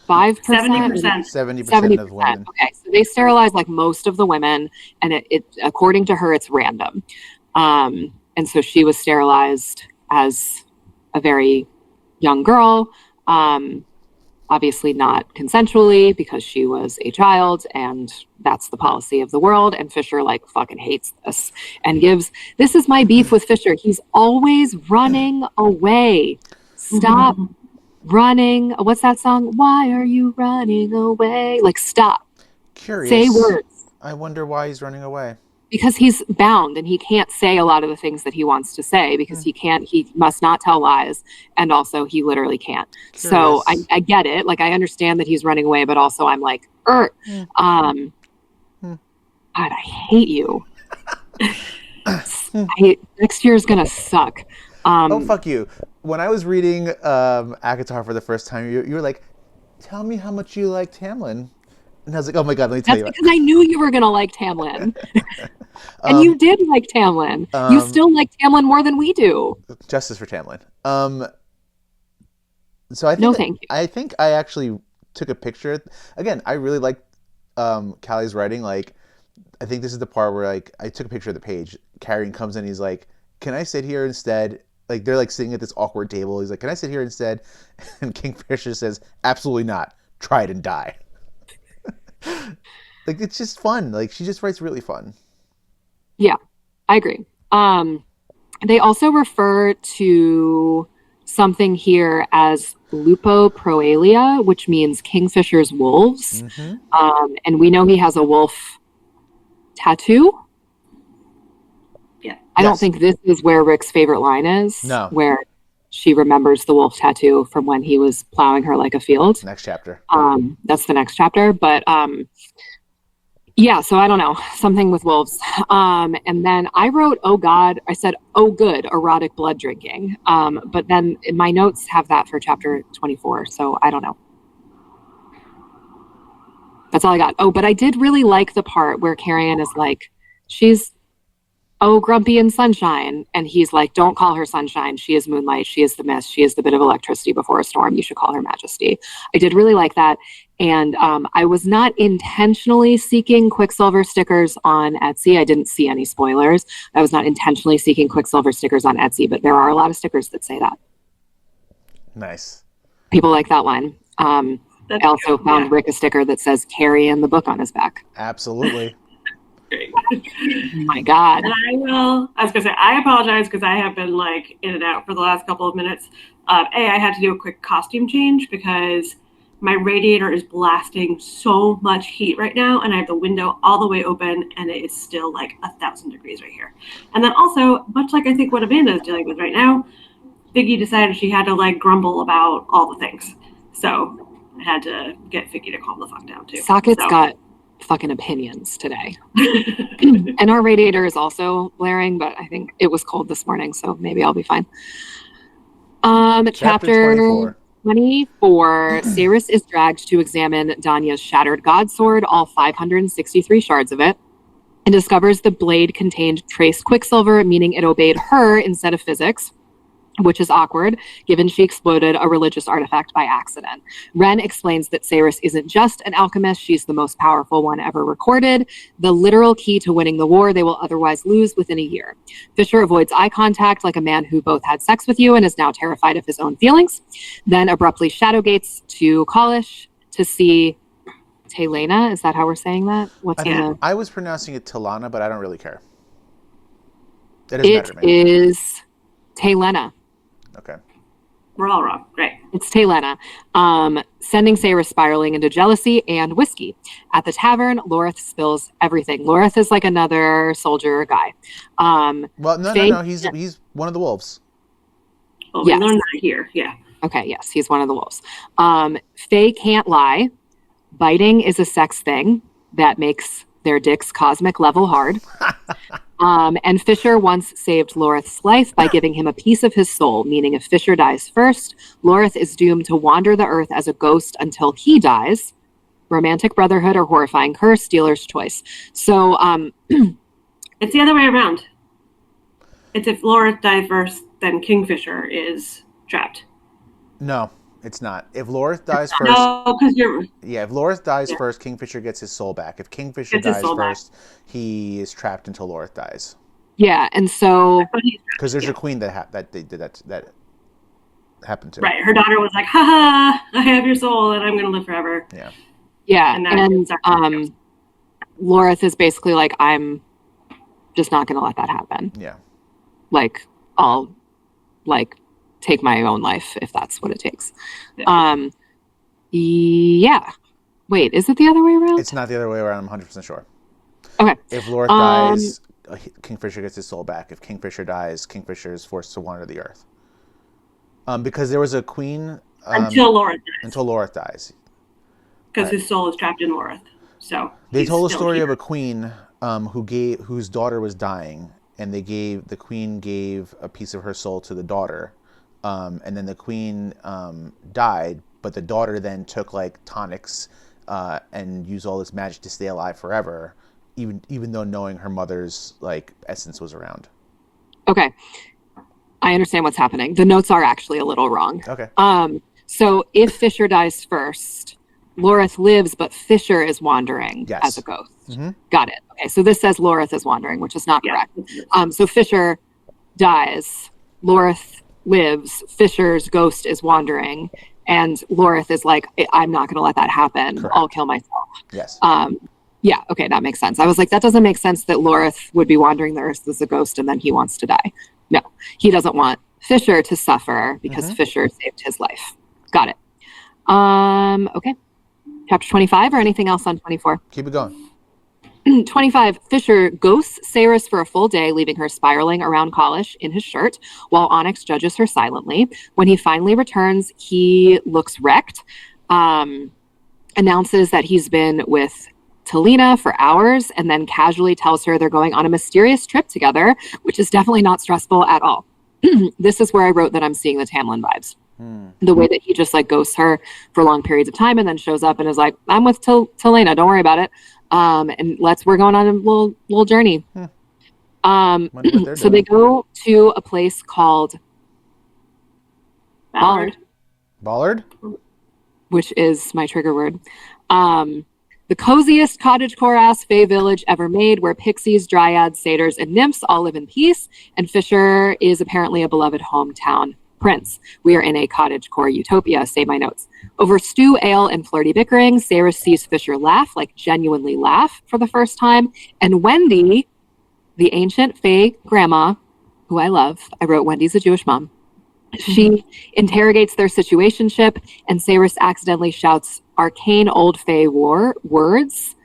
5%? 70% of women. Okay, so they sterilize like most of the women, and it according to her, it's random. And so she was sterilized as a very young girl, obviously not consensually because she was a child, and that's the policy of the world. And Fischer like fucking hates this and this is my beef with Fischer. He's always running away. Stop running. What's that song? Why are you running away? Like, stop. Curious. Say words. I wonder why he's running away. Because he's bound and he can't say a lot of the things that he wants to say because he must not tell lies. And also he literally can't. Curious. So I get it. Like, I understand that he's running away, but also I'm like, God, I hate you. Next year is going to suck. Oh, fuck you. When I was reading ACOTAR for the first time, you were like, tell me how much you like Tamlin. And I was like, oh my God, let me tell you. That's because I knew you were going to like Tamlin. And you did like Tamlin. You still like Tamlin more than we do. Justice for Tamlin. So I think no, thank you. I think I actually took a picture. Again, I really like Callie's writing. Like, I think this is the part where like I took a picture of the page. Carrion comes in, he's like, can I sit here instead? Like, they're like sitting at this awkward table. He's like, can I sit here instead? And Kingfisher says, absolutely not. Try it and die. Like, it's just fun. Like, she just writes really fun. Yeah, I agree. They also refer to something here as Lupo Proalia, which means Kingfisher's wolves. And we know he has a wolf tattoo. Yeah. I don't think this is where Rick's favorite line is. No. Where she remembers the wolf tattoo from when he was plowing her like a field. Next chapter. That's the next chapter. But yeah, so I don't know. Something with wolves. And then I wrote, oh God, I said, oh good, erotic blood drinking. But then my notes have that for chapter 24. So I don't know. That's all I got. Oh, but I did really like the part where Carrion is like, she's grumpy and sunshine. And he's like, don't call her sunshine. She is moonlight. She is the mist. She is the bit of electricity before a storm. You should call her majesty. I did really like that. And I was not intentionally seeking Quicksilver stickers on Etsy. I didn't see any spoilers. I was not intentionally seeking Quicksilver stickers on Etsy, but there are a lot of stickers that say that. Nice. People like that line. I also found Rick a sticker that says Carrion the book on his back. Absolutely. Great. Oh my God. And I was going to say, I apologize because I have been like in and out for the last couple of minutes. I had to do a quick costume change because my radiator is blasting so much heat right now, and I have the window all the way open, and it is still like 1,000 degrees right here. And then also, much like I think what Amanda is dealing with right now, Figgy decided she had to like grumble about all the things. So I had to get Figgy to calm the fuck down too. Socket's got fucking opinions today. And our radiator is also blaring, but I think it was cold this morning, so maybe I'll be fine. Chapter 24. Cyrus is dragged to examine Danya's shattered god sword, all 563 shards of it, and discovers the blade contained trace quicksilver, meaning it obeyed her instead of physics, which is awkward, given she exploded a religious artifact by accident. Ren explains that Cyrus isn't just an alchemist, she's the most powerful one ever recorded, the literal key to winning the war they will otherwise lose within a year. Fischer avoids eye contact like a man who both had sex with you and is now terrified of his own feelings, then abruptly shadowgates to Callie to see Talena. Is that how we're saying that? I was pronouncing it Talana, but I don't really care. It is Talena. Okay. We're all wrong. Great. It's Talena. Sending Cyrus spiraling into jealousy and whiskey. At the tavern, Lorith spills everything. Lorith is like another soldier guy. Well, no. He's one of the wolves. Well, we learned that here. Yeah. Okay, yes, he's one of the wolves. Faye can't lie. Biting is a sex thing that makes their dicks cosmic level hard. And Fischer once saved Lorith's life by giving him a piece of his soul, meaning if Fischer dies first, Lorith is doomed to wander the earth as a ghost until he dies. Romantic brotherhood or horrifying curse, dealer's choice. So it's the other way around. It's if Lorith dies first, then Kingfisher is trapped. No, it's not. If Lorith dies first, no, because you're. Yeah, if Lorith dies first, Kingfisher gets his soul back. If Kingfisher dies first, he is trapped until Lorith dies. Yeah, and so because there's a queen that happened to. Right, her daughter was like, "Haha, I have your soul, and I'm going to live forever." Yeah. Yeah, and Lorith is basically like, I'm just not going to let that happen. Yeah. Like, I'll, take my own life if that's what it takes. Yeah. Yeah. Wait, is it the other way around? It's not the other way around, I'm 100% sure. Okay. If Lorith dies, Kingfisher gets his soul back. If Kingfisher dies, Kingfisher is forced to wander the earth. Because there was a queen... until Lorith dies. Until Lorith dies. Because his soul is trapped in Lorith. So they told a story of a queen whose daughter was dying, and the queen gave a piece of her soul to the daughter, and then the queen died, but the daughter then took tonics and used all this magic to stay alive forever, even though knowing her mother's essence was around. Okay, I understand what's happening. The notes are actually a little wrong. Okay. So if Fischer dies first, Lorith lives, but Fischer is wandering as a ghost. Mm-hmm. Got it. Okay, so this says Lorith is wandering, which is not correct. So Fischer dies, Lorith lives, Fischer's ghost is wandering, and Lorith is like, I'm not going to let that happen. Correct. I'll kill myself. Yes. Yeah, okay, that makes sense. I was like, that doesn't make sense that Lorith would be wandering the earth as a ghost and then he wants to die. No, he doesn't want Fischer to suffer because Fischer saved his life. Got it. Okay. Chapter 25 or anything else on 24? Keep it going. 25, Fischer ghosts Saris for a full day, leaving her spiraling around Callie in his shirt, while Onyx judges her silently. When he finally returns, he looks wrecked, announces that he's been with Talina for hours, and then casually tells her they're going on a mysterious trip together, which is definitely not stressful at all. This is where I wrote that I'm seeing the Tamlin vibes. The way that he just ghosts her for long periods of time and then shows up and is like, I'm with Talina, don't worry about it. And we're going on a little journey. So they go to a place called Ballard, which is my trigger word. The coziest cottagecore ass Fey village ever made, where pixies, dryads, satyrs, and nymphs all live in peace. And Fischer is apparently a beloved hometown prince. We are in a cottagecore utopia, say my notes. Over stew, ale, and flirty bickering, Saris sees Fischer laugh, genuinely laugh, for the first time. And Wendy, the ancient Fey grandma, who I love, I wrote Wendy's a Jewish mom. She interrogates their situationship, and Saris accidentally shouts arcane old Fey words,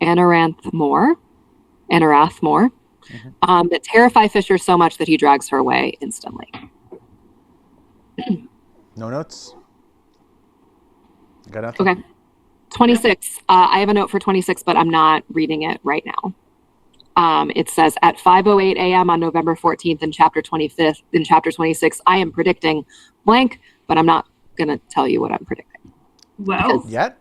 Anarathmore, that terrify Fischer so much that he drags her away instantly. No notes? Got nothing? Okay. 26. I have a note for 26, but I'm not reading it right now. It says, at 5:08 a.m. on November 14th in chapter 26, I am predicting blank, but I'm not going to tell you what I'm predicting. Well, yet?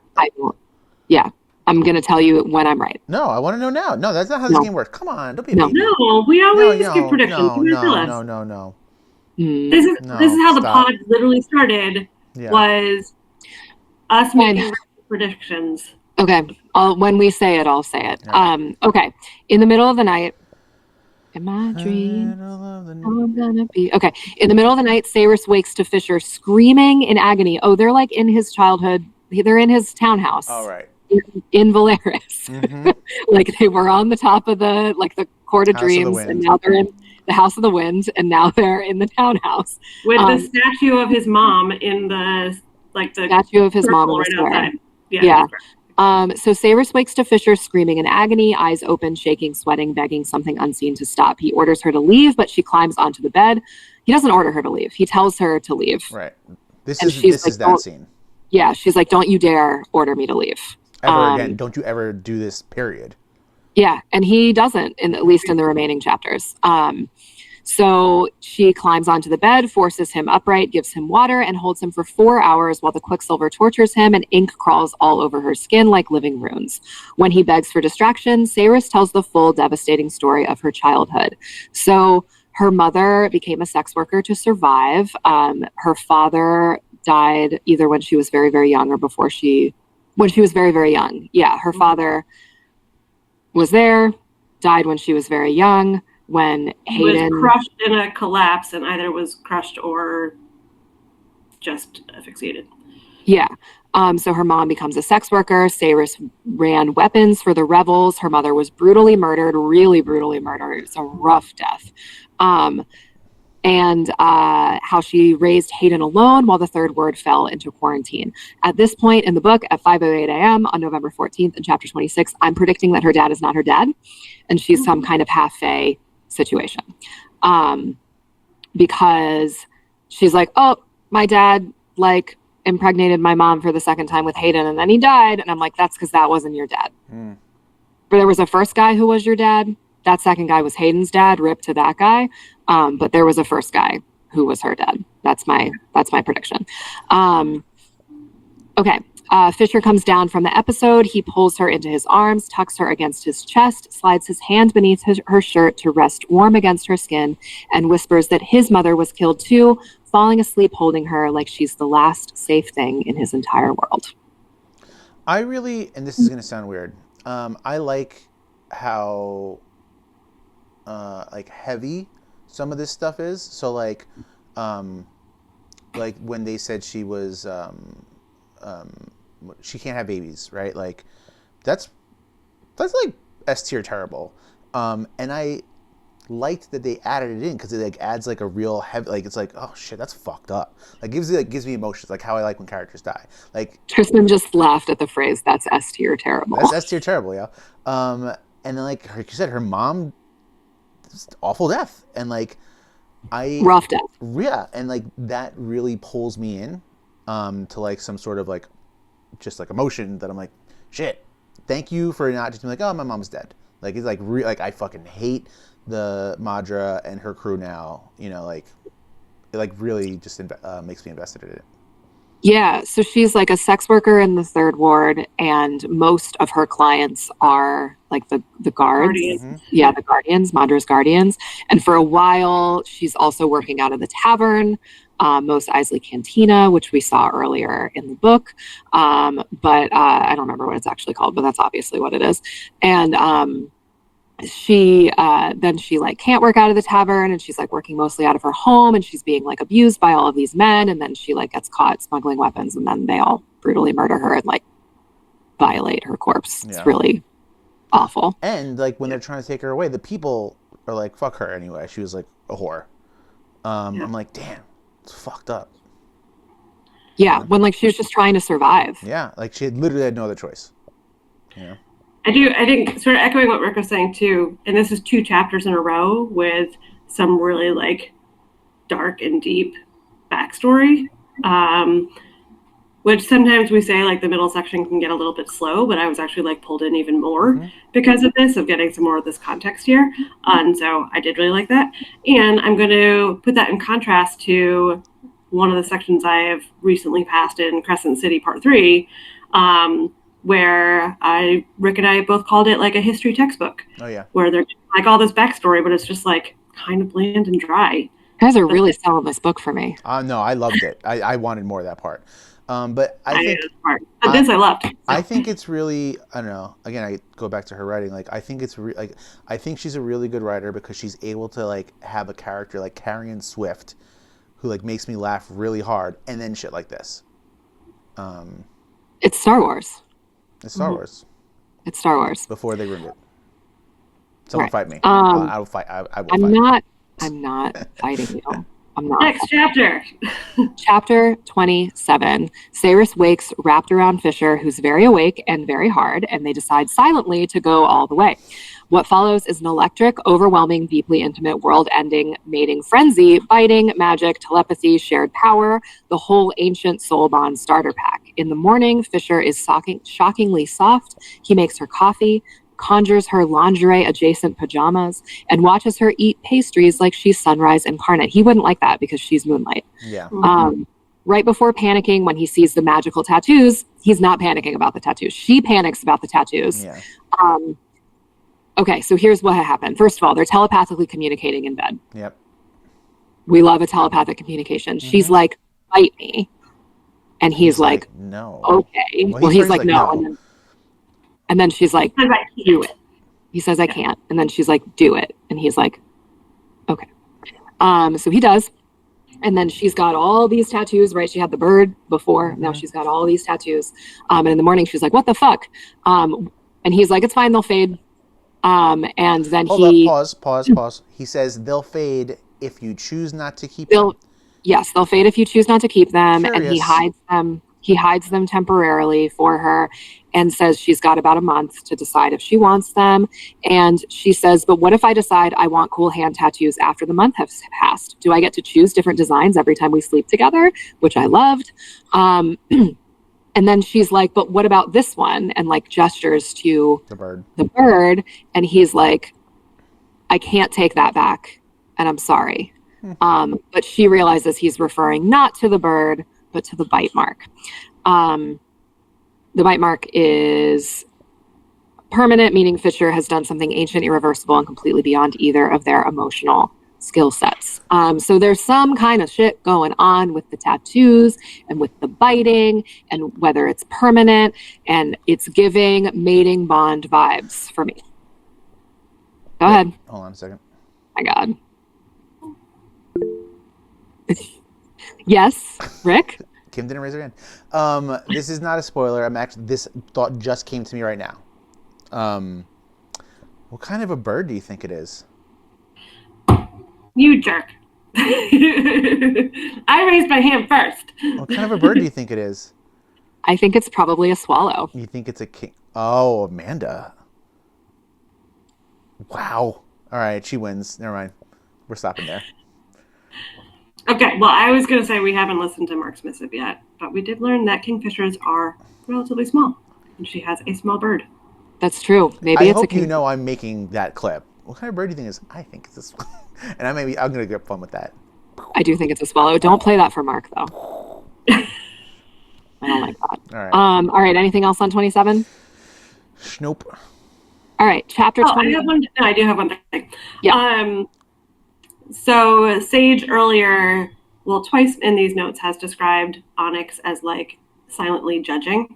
I'm going to tell you when I'm right. No, I want to know now. No, that's not how this game works. Come on, don't be a baby. No, we always give predictions. No. This is how the pod literally started. Yeah. Was us making predictions. Okay. When we say it, I'll say it. Yeah. Okay. In the middle of the night, in my dream, I'm gonna be... Okay. In the middle of the night, Saris wakes to Fischer screaming in agony. Oh, they're in his childhood. They're in his townhouse. All right. In Valeris. They were on the top of the Court of Dreams, and now they're in the House of the Wind, and now they're in the townhouse. With the statue of his mom in the statue of his mom right outside. Yeah. So Saris wakes to Fischer screaming in agony, eyes open, shaking, sweating, begging something unseen to stop. He orders her to leave, but she climbs onto the bed. He doesn't order her to leave. He tells her to leave. Right. This is that scene. Yeah, she's like, don't you dare order me to leave. Ever again. Don't you ever do this, period. Yeah, and he doesn't, at least in the remaining chapters. So she climbs onto the bed, forces him upright, gives him water, and holds him for 4 hours while the Quicksilver tortures him, and ink crawls all over her skin like living runes. When he begs for distraction, Sayrus tells the full devastating story of her childhood. So her mother became a sex worker to survive. Her father died either when she was very, very young or when she was very, very young. Yeah, her father was there, died when she was very young. When Hayden was crushed in a collapse and either was crushed or just asphyxiated. Yeah. So her mom becomes a sex worker. Sayrus ran weapons for the rebels. Her mother was brutally murdered, really brutally murdered. It's a rough death. And how she raised Hayden alone while the third word fell into quarantine. At this point in the book, at 5:08 a.m. on November 14th in chapter 26, I'm predicting that her dad is not her dad, and she's some kind of half-fae situation. Because she's like, oh, my dad, like, impregnated my mom for the second time with Hayden, and then he died. And I'm like, that's because that wasn't your dad. But there was a first guy who was your dad. That second guy was Hayden's dad, rip to that guy. But there was a first guy who was her dad. That's my prediction. Okay. Fischer comes down from the episode. He pulls her into his arms, tucks her against his chest, slides his hand beneath her shirt to rest warm against her skin, and whispers that his mother was killed too, falling asleep holding her like she's the last safe thing in his entire world. I really, and this is going to sound weird, I like how like heavy some of this stuff is. So like when they said she was she can't have babies, right? Like that's like S tier terrible. And I liked that they added it in because it like adds like a real heavy, like it's like, oh shit, that's fucked up. Like gives me emotions, like how I like when characters die. Like Tristan just laughed at the phrase "that's S tier terrible." That's S tier terrible, yeah. And then like you said, her mom, awful death, and like rough death. Yeah, and like that really pulls me in to like some sort of like just like emotion that I'm like, shit, thank you for not just being like, oh, my mom's dead. Like it's like like I fucking hate the Madra and her crew now. You know, like it like really just makes me invested in it. Yeah, so she's like a sex worker in the third ward, and most of her clients are like the guards. Guardians. Yeah, the guardians, Madra's guardians. And for a while, she's also working out of the tavern, Mos Eisley Cantina, which we saw earlier in the book. But I don't remember what it's actually called, but that's obviously what it is. And she like can't work out of the tavern, and she's like working mostly out of her home, and she's being like abused by all of these men, and then she like gets caught smuggling weapons, and then they all brutally murder her and like violate her corpse. Yeah. It's really awful. And like when they're trying to take her away, the people are like, fuck her anyway, she was like a whore. I'm like, damn, it's fucked up. Yeah, when like she was just trying to survive. Yeah, like she literally had no other choice. Yeah. I think sort of echoing what Rick was saying too, and this is 2 chapters in a row with some really like dark and deep backstory, which sometimes we say like the middle section can get a little bit slow, but I was actually like pulled in even more because of this, of getting some more of this context here. And so I did really like that. And I'm going to put that in contrast to one of the sections I have recently passed in Crescent City Part 3, where Rick and I both called it like a history textbook. Oh yeah. Where they're like all this backstory, but it's just like kind of bland and dry. You guys are really selling this book for me. No, I loved it. I wanted more of that part. But I think this I loved. So. I think it's really, I don't know. Again, I go back to her writing. Like I think it's I think she's a really good writer because she's able to like have a character like Carrion Swift, who like makes me laugh really hard, and then shit like this. It's Star Wars. It's Star Wars. It's Star Wars. Before they ruined it. Someone fight me. I will fight. I will fight. I'm not fighting you. I'm not. Next chapter. Chapter 27. Sayrus wakes wrapped around Fischer, who's very awake and very hard, and they decide silently to go all the way. What follows is an electric, overwhelming, deeply intimate, world-ending mating frenzy, biting, magic, telepathy, shared power, the whole ancient soul bond starter pack. In the morning, Fischer is shockingly soft. He makes her coffee, conjures her lingerie adjacent pajamas, and watches her eat pastries like she's sunrise incarnate. He wouldn't like that because she's moonlight. Yeah. Right before panicking when he sees the magical tattoos, he's not panicking about the tattoos. She panics about the tattoos. Yeah. Okay, so here's what happened. First of all, they're telepathically communicating in bed. Yep. We love a telepathic communication. She's like, bite me. And he's like, no. Okay. Well, he's like, no. And then she's like, do it. He says, I can't. And then she's like, do it. And he's like, okay. So he does. And then she's got all these tattoos, right? She had the bird before. Now she's got all these tattoos. And in the morning, she's like, what the fuck? And he's like, it's fine. They'll fade. And then Hold up, pause. He says they'll fade if you choose not to keep them. Yes, they'll fade if you choose not to keep them. Curious. And he hides them. He hides them temporarily for her and says she's got about a month to decide if she wants them. And she says, but what if I decide I want cool hand tattoos after the month has passed? Do I get to choose different designs every time we sleep together? Which I loved. And then she's like, but what about this one? And like gestures to the bird. And he's like, I can't take that back. And I'm sorry. But she realizes he's referring not to the bird, but to the bite mark. The bite mark is permanent, meaning Fischer has done something ancient, irreversible, and completely beyond either of their emotional skill sets. So there's some kind of shit going on with the tattoos and with the biting and whether it's permanent, and it's giving mating bond vibes for me. Go ahead. Hold on a second. My God. Yes, Rick? Kim didn't raise her hand. This is not a spoiler. This thought just came to me right now. What kind of a bird do you think it is? You jerk. I raised my hand first. What kind of a bird do you think it is? I think it's probably a swallow. You think it's a king? Oh, Amanda. Wow. All right, she wins. Never mind. We're stopping there. Okay, well, I was going to say we haven't listened to Mark's missive yet, but we did learn that kingfishers are relatively small, and she has a small bird. That's true. Maybe it's a king. You know I'm making that clip. What kind of bird do you think it is? I think it's this one. And I'm going to get fun with that. I do think it's a swallow. Don't play that for Mark, though. I don't like that. All right. Anything else on 27? Nope. All right. Chapter 20. I do have one thing. Yeah. So Sage earlier, twice in these notes has described Onyx as like silently judging.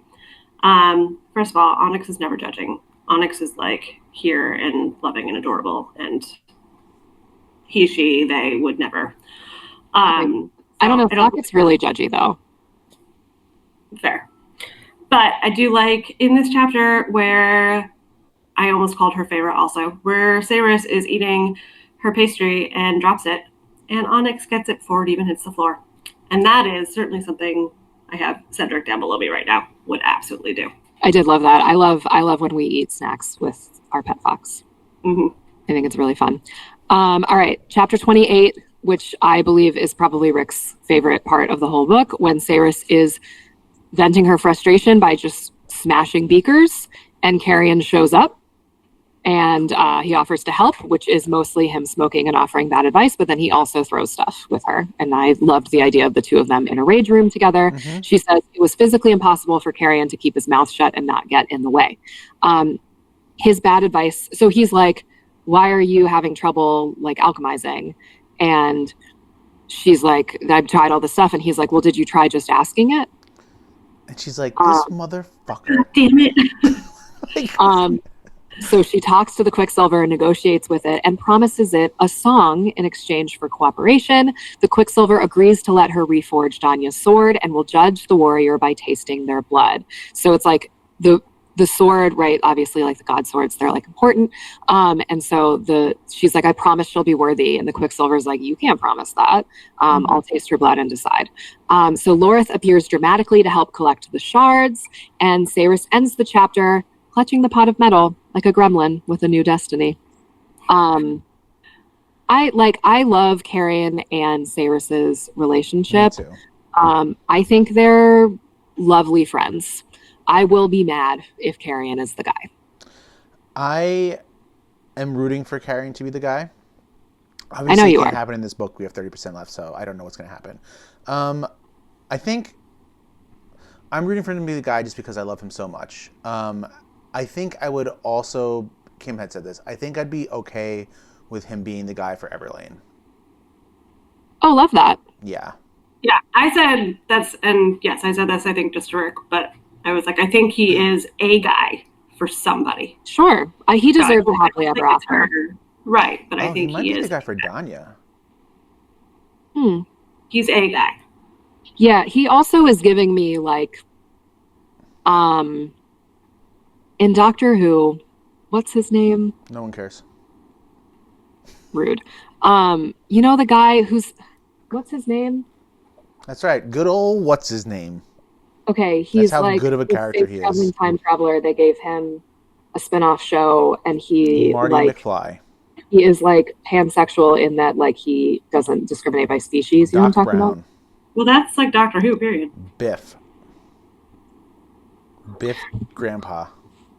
First of all, Onyx is never judging. Onyx is like here and loving and adorable, and they would never. I don't know if Rocket's really judgy though. Fair. But I do like in this chapter where I almost called her favorite also, where Cyrus is eating her pastry and drops it, and Onyx gets it before it even hits the floor. And that is certainly something I have Cedric down below me right now would absolutely do. I did love that. I love when we eat snacks with our pet fox. Mm-hmm. I think it's really fun. All right, chapter 28, which I believe is probably Rick's favorite part of the whole book, when Cyrus is venting her frustration by just smashing beakers, and Carrion shows up. And he offers to help, which is mostly him smoking and offering bad advice, but then he also throws stuff with her. And I loved the idea of the two of them in a rage room together. Mm-hmm. She says it was physically impossible for Carrion to keep his mouth shut and not get in the way. His bad advice, so he's like, why are you having trouble like alchemizing? And she's like, I've tried all this stuff. And he's like, well, did you try just asking it? And she's like, this motherfucker. Damn it. So she talks to the Quicksilver and negotiates with it and promises it a song in exchange for cooperation. The Quicksilver agrees to let her reforge Danya's sword and will judge the warrior by tasting their blood. So it's like the sword, right? Obviously, like the god swords, they're like important. And so she's like, I promise she'll be worthy. And the Quicksilver's like, you can't promise that. I'll taste her blood and decide. So Lorith appears dramatically to help collect the shards, and Cyrus ends the chapter clutching the pot of metal like a gremlin with a new destiny. I love Carrion and Cyrus's relationship. Me too. I think they're lovely friends. I will be mad if Carrion is the guy. I am rooting for Carrion to be the guy. I know Obviously, it you can't are. happen in this book. We have 30% left, so I don't know what's going to happen. I think I'm rooting for him to be the guy just because I love him so much. I think I would also, Kim had said this, I think I'd be okay with him being the guy for Everlane. Oh, love that. Yeah. Yeah, I said that's, and yes, I said this, I think, just to Rick, but I was like, I think he is a guy for somebody. Sure. He deserves a happily ever after. Right, but I he think might he be is. the guy for Danya. He's a guy. Yeah, he also is giving me like, in Doctor Who, what's his name? No one cares. Rude. You know the guy what's his name? That's right. Good old what's his name? Okay, he's That's how like good of a this character he space-traveling is. time traveler. They gave him a spin-off show, and he Marty like McFly. he is like pansexual in that like he doesn't discriminate by species. You know what I'm Doc talking Brown. about? Well, that's like Doctor Who, period. Biff Grandpa.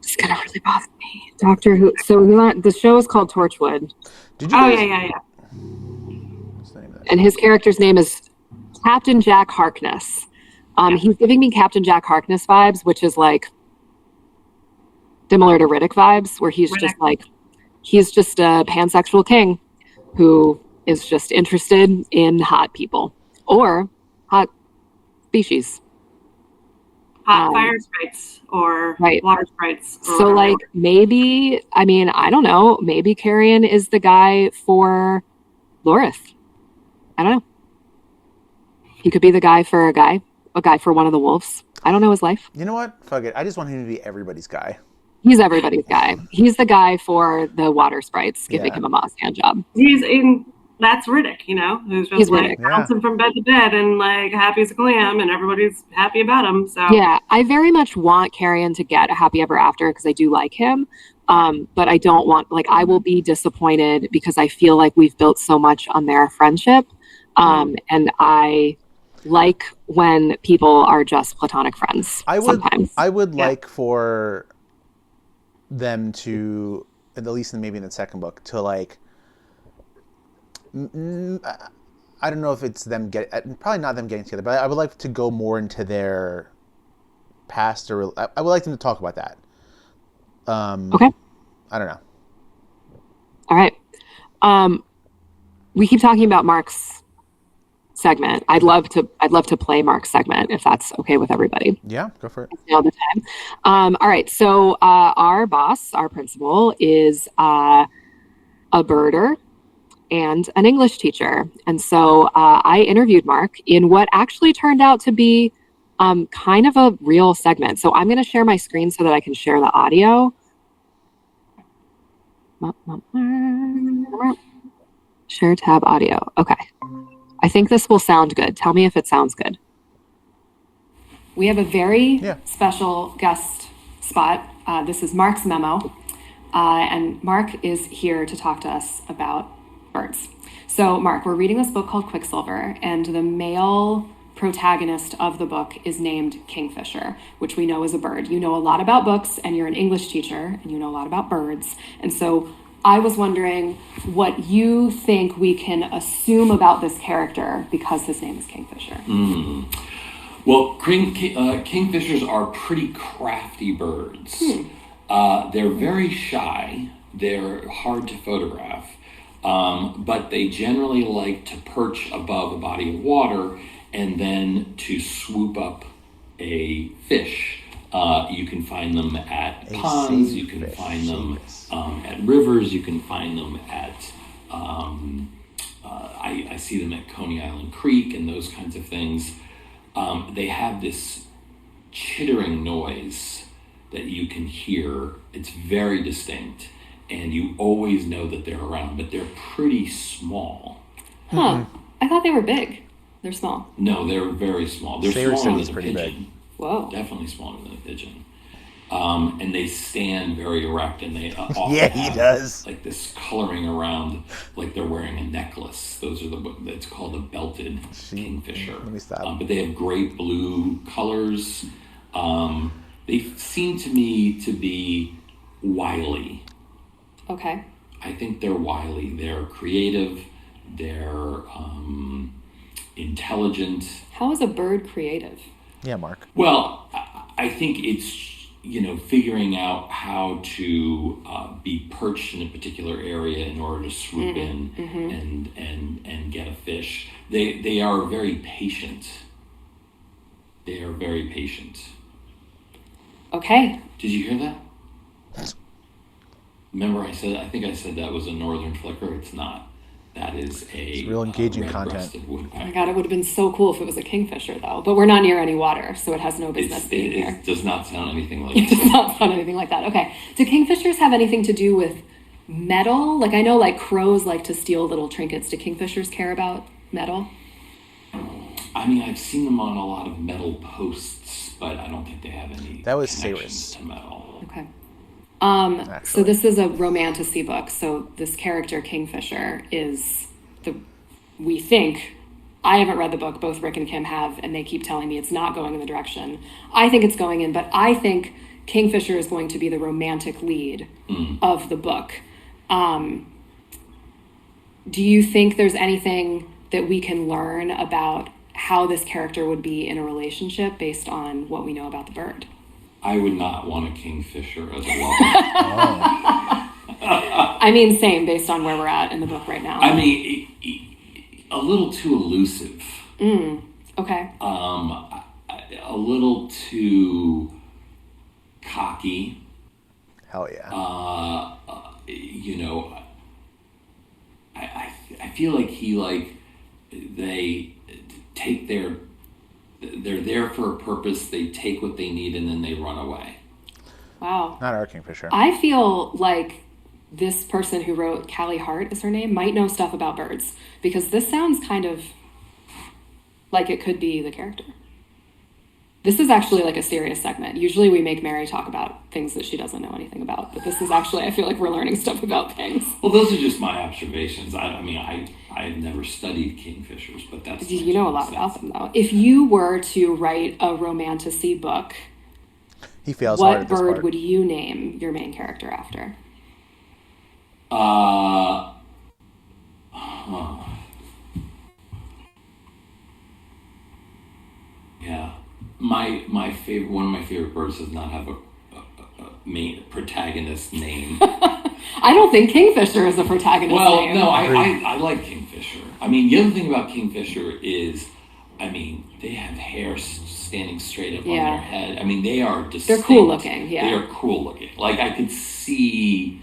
It's gonna really bother me. Doctor Who. So the show is called Torchwood. Did you Oh, guys... yeah. What's the name of that? And his character's name is Captain Jack Harkness. He's giving me Captain Jack Harkness vibes, which is like similar to Riddick vibes, where he's just a pansexual king who is just interested in hot people or hot species. Hot fire sprites or water sprites. So like maybe, I mean, I don't know, maybe Carrion is the guy for Lorith. I don't know. He could be the guy for a guy for one of the wolves. I don't know his life. You know what? Fuck it. I just want him to be everybody's guy. He's everybody's guy. He's the guy for the water sprites, giving him a Moss hand job. That's Riddick, you know, who's just bouncing from bed to bed and like happy as a clam, and everybody's happy about him. So yeah, I very much want Carrion to get a happy ever after because I do like him. But I don't want, I will be disappointed because I feel like we've built so much on their friendship. And I like when people are just platonic friends sometimes. I would like for them to, at least maybe in the second book, to like, I don't know if it's them probably not them getting together, but I would like to go more into their past, or I would like them to talk about that. Okay. I don't know. All right. We keep talking about Mark's segment. I'd love to play Mark's segment if that's okay with everybody. Yeah, go for it. It's now the time. All right. So our boss, our principal, is a birder and an English teacher. And so I interviewed Mark in what actually turned out to be kind of a real segment. So I'm going to share my screen so that I can share the audio. Share tab audio. Okay. I think this will sound good. Tell me if it sounds good. We have a very special guest spot. This is Mark's memo. And Mark is here to talk to us about birds. So, Mark, we're reading this book called Quicksilver, and the male protagonist of the book is named Kingfisher, which we know is a bird. You know a lot about books, and you're an English teacher, and you know a lot about birds. And so I was wondering what you think we can assume about this character because his name is Kingfisher. Well, kingfishers are pretty crafty birds. They're very shy. They're hard to photograph. But they generally like to perch above a body of water and then to swoop up a fish. You can find them at ponds, you can find them at rivers, you can find them at, I see them at Coney Island Creek and those kinds of things. They have this chittering noise that you can hear. It's very distinct. And you always know that they're around, but they're pretty small. Huh. I thought they were big. They're small. No, they're very small. They're smaller than a pigeon. Big. Whoa. Definitely smaller than a pigeon. And they stand very erect, and they often he does. Like this coloring around, like they're wearing a necklace. It's called a belted kingfisher. Let me stop. But they have great blue colors. They seem to me to be wily. Okay. I think they're wily. They're creative. They're intelligent. How is a bird creative? Yeah, Mark. Well, I think it's, figuring out how to be perched in a particular area in order to swoop in and get a fish. They are very patient. They are very patient. Okay. Did you hear that? Remember I think I said that was a northern flicker. It's not. That is It's real engaging content. Oh my god, it would have been so cool if it was a kingfisher, though. But we're not near any water, so it has no business being here. It does not sound anything like It does not sound anything like that. Okay. Do kingfishers have anything to do with metal? Like, I know, like, crows like to steal little trinkets. Do kingfishers care about metal? I mean, I've seen them on a lot of metal posts, but I don't think they have any That was connections Cyrus. to metal. Okay. So Actually. this is a Romantasy book. So this character, Kingfisher, is we think, I haven't read the book, both Rick and Kim have, and they keep telling me it's not going in the direction I think it's going in, but I think Kingfisher is going to be the romantic lead of the book. Do you think there's anything that we can learn about how this character would be in a relationship based on what we know about the bird? I would not want a kingfisher as a lover. I mean, same, based on where we're at in the book right now. I mean, a little too elusive. Okay. A little too cocky. Hell yeah. I feel like they take they're there for a purpose, they take what they need, and then they run away. Wow. Not our kingfisher. I feel like this person who wrote Callie Hart is her name might know stuff about birds, because this sounds kind of like it could be the character. This is actually like a serious segment. Usually we make Mary talk about things that she doesn't know anything about, but this is actually, I feel like we're learning stuff about things. Well, those are just my observations. I've never studied kingfishers, but that's... You know a lot about them, though. If you were to write a Romantasy book, He fails hard what at this bird part. would you name your main character after? Yeah. My favorite, one of my favorite birds does not have a main protagonist name. I don't think Kingfisher is a protagonist name. No, I like kingfisher. I mean, the other thing about kingfisher is, they have hair standing straight up on their head. I mean, they are distinct. They're cool looking, yeah. They are cool looking. Like, I could see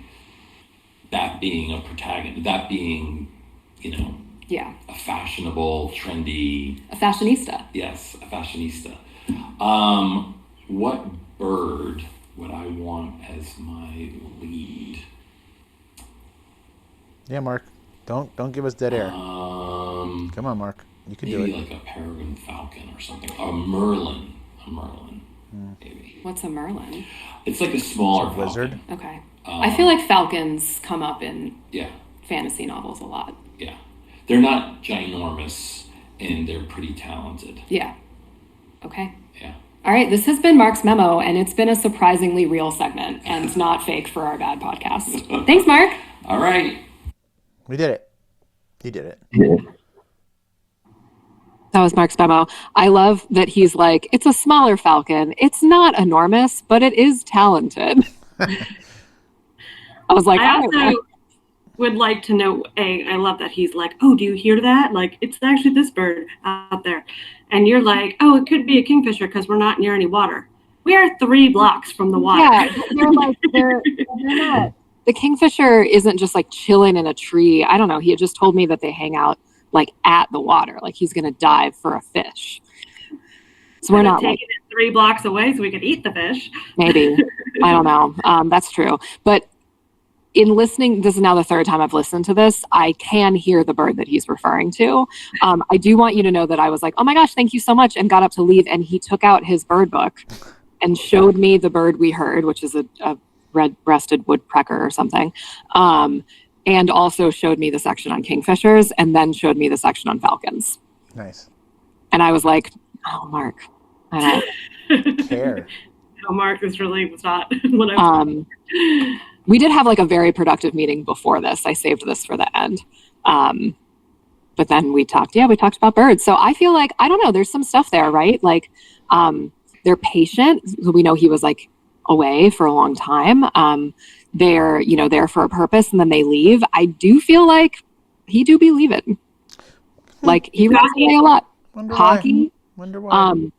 that being a protagonist, that being, Yeah. a fashionable, trendy... A fashionista. Yes, a fashionista. What bird would I want as my lead? Yeah, Mark. Don't give us dead air. Come on, Mark. You can do maybe it. like a peregrine falcon or something. A merlin. Maybe. What's a merlin? It's like a smaller It's a lizard? falcon. Okay. I feel like falcons come up in Yeah, fantasy novels a lot. yeah. They're not ginormous, and they're pretty talented. Yeah. Okay. Yeah. All right. This has been Mark's Memo, and it's been a surprisingly real segment and not fake for our bad podcast. Thanks, Mark. All right. We did it. He did it. That was Mark's Memo. I love that he's like, it's a smaller falcon. It's not enormous, but it is talented. I was like, I all also right. would like to know, I love that he's like, oh, do you hear that? Like, it's actually this bird out there. And you're like, oh, it could be a kingfisher because we're not near any water. We are 3 blocks from the water. Yeah, they're not. The kingfisher isn't just like chilling in a tree. I don't know. He had just told me that they hang out like at the water, like he's going to dive for a fish. So we're not taking it 3 blocks away so we could eat the fish. Maybe. I don't know. That's true. But in listening, this is now the 3rd time I've listened to this, I can hear the bird that he's referring to. I do want you to know that I was like, oh my gosh, thank you so much, and got up to leave, and he took out his bird book and showed me the bird we heard, which is a red-breasted woodpecker or something, and also showed me the section on kingfishers, and then showed me the section on falcons. Nice. And I was like, oh, Mark, I don't Care. Oh, Mark, this really was not what I was. We did have like a very productive meeting before this. I saved this for the end. But then we talked about birds. So I feel like, I don't know, there's some stuff there, right? Like, they're patient. So we know he was like away for a long time. They're, there for a purpose and then they leave. I do feel like he do be leaving. Like he runs away a lot. Hockey. Wonder why.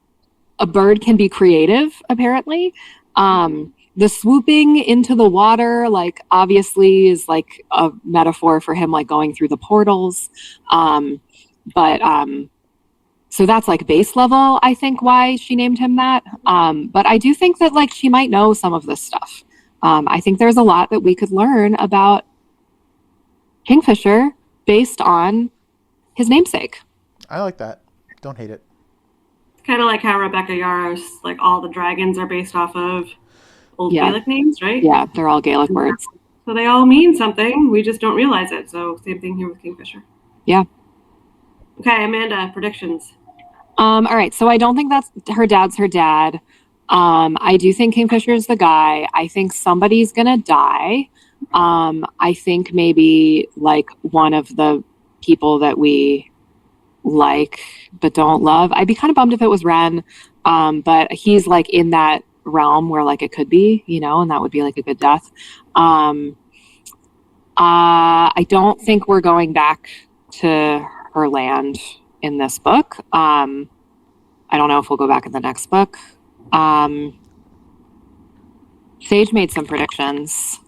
A bird can be creative, apparently. The swooping into the water, like obviously is like a metaphor for him, like going through the portals. So that's like base level, I think, why she named him that. But I do think that like she might know some of this stuff. I think there's a lot that we could learn about Kingfisher based on his namesake. I like that. Don't hate it. It's kind of like how Rebecca Yarros, like all the dragons are based off of old Gaelic names, right? Yeah, they're all Gaelic words. So they all mean something. We just don't realize it. So same thing here with Kingfisher. Yeah. Okay, Amanda, predictions. All right. So I don't think that's her dad's her dad. I do think Kingfisher's the guy. I think somebody's gonna die. I think maybe like one of the people that we like but don't love. I'd be kind of bummed if it was Ren. But he's like in that realm where like it could be, and that would be like a good death. I don't think we're going back to her land in this book. I don't know if we'll go back in the next book. Sage made some predictions.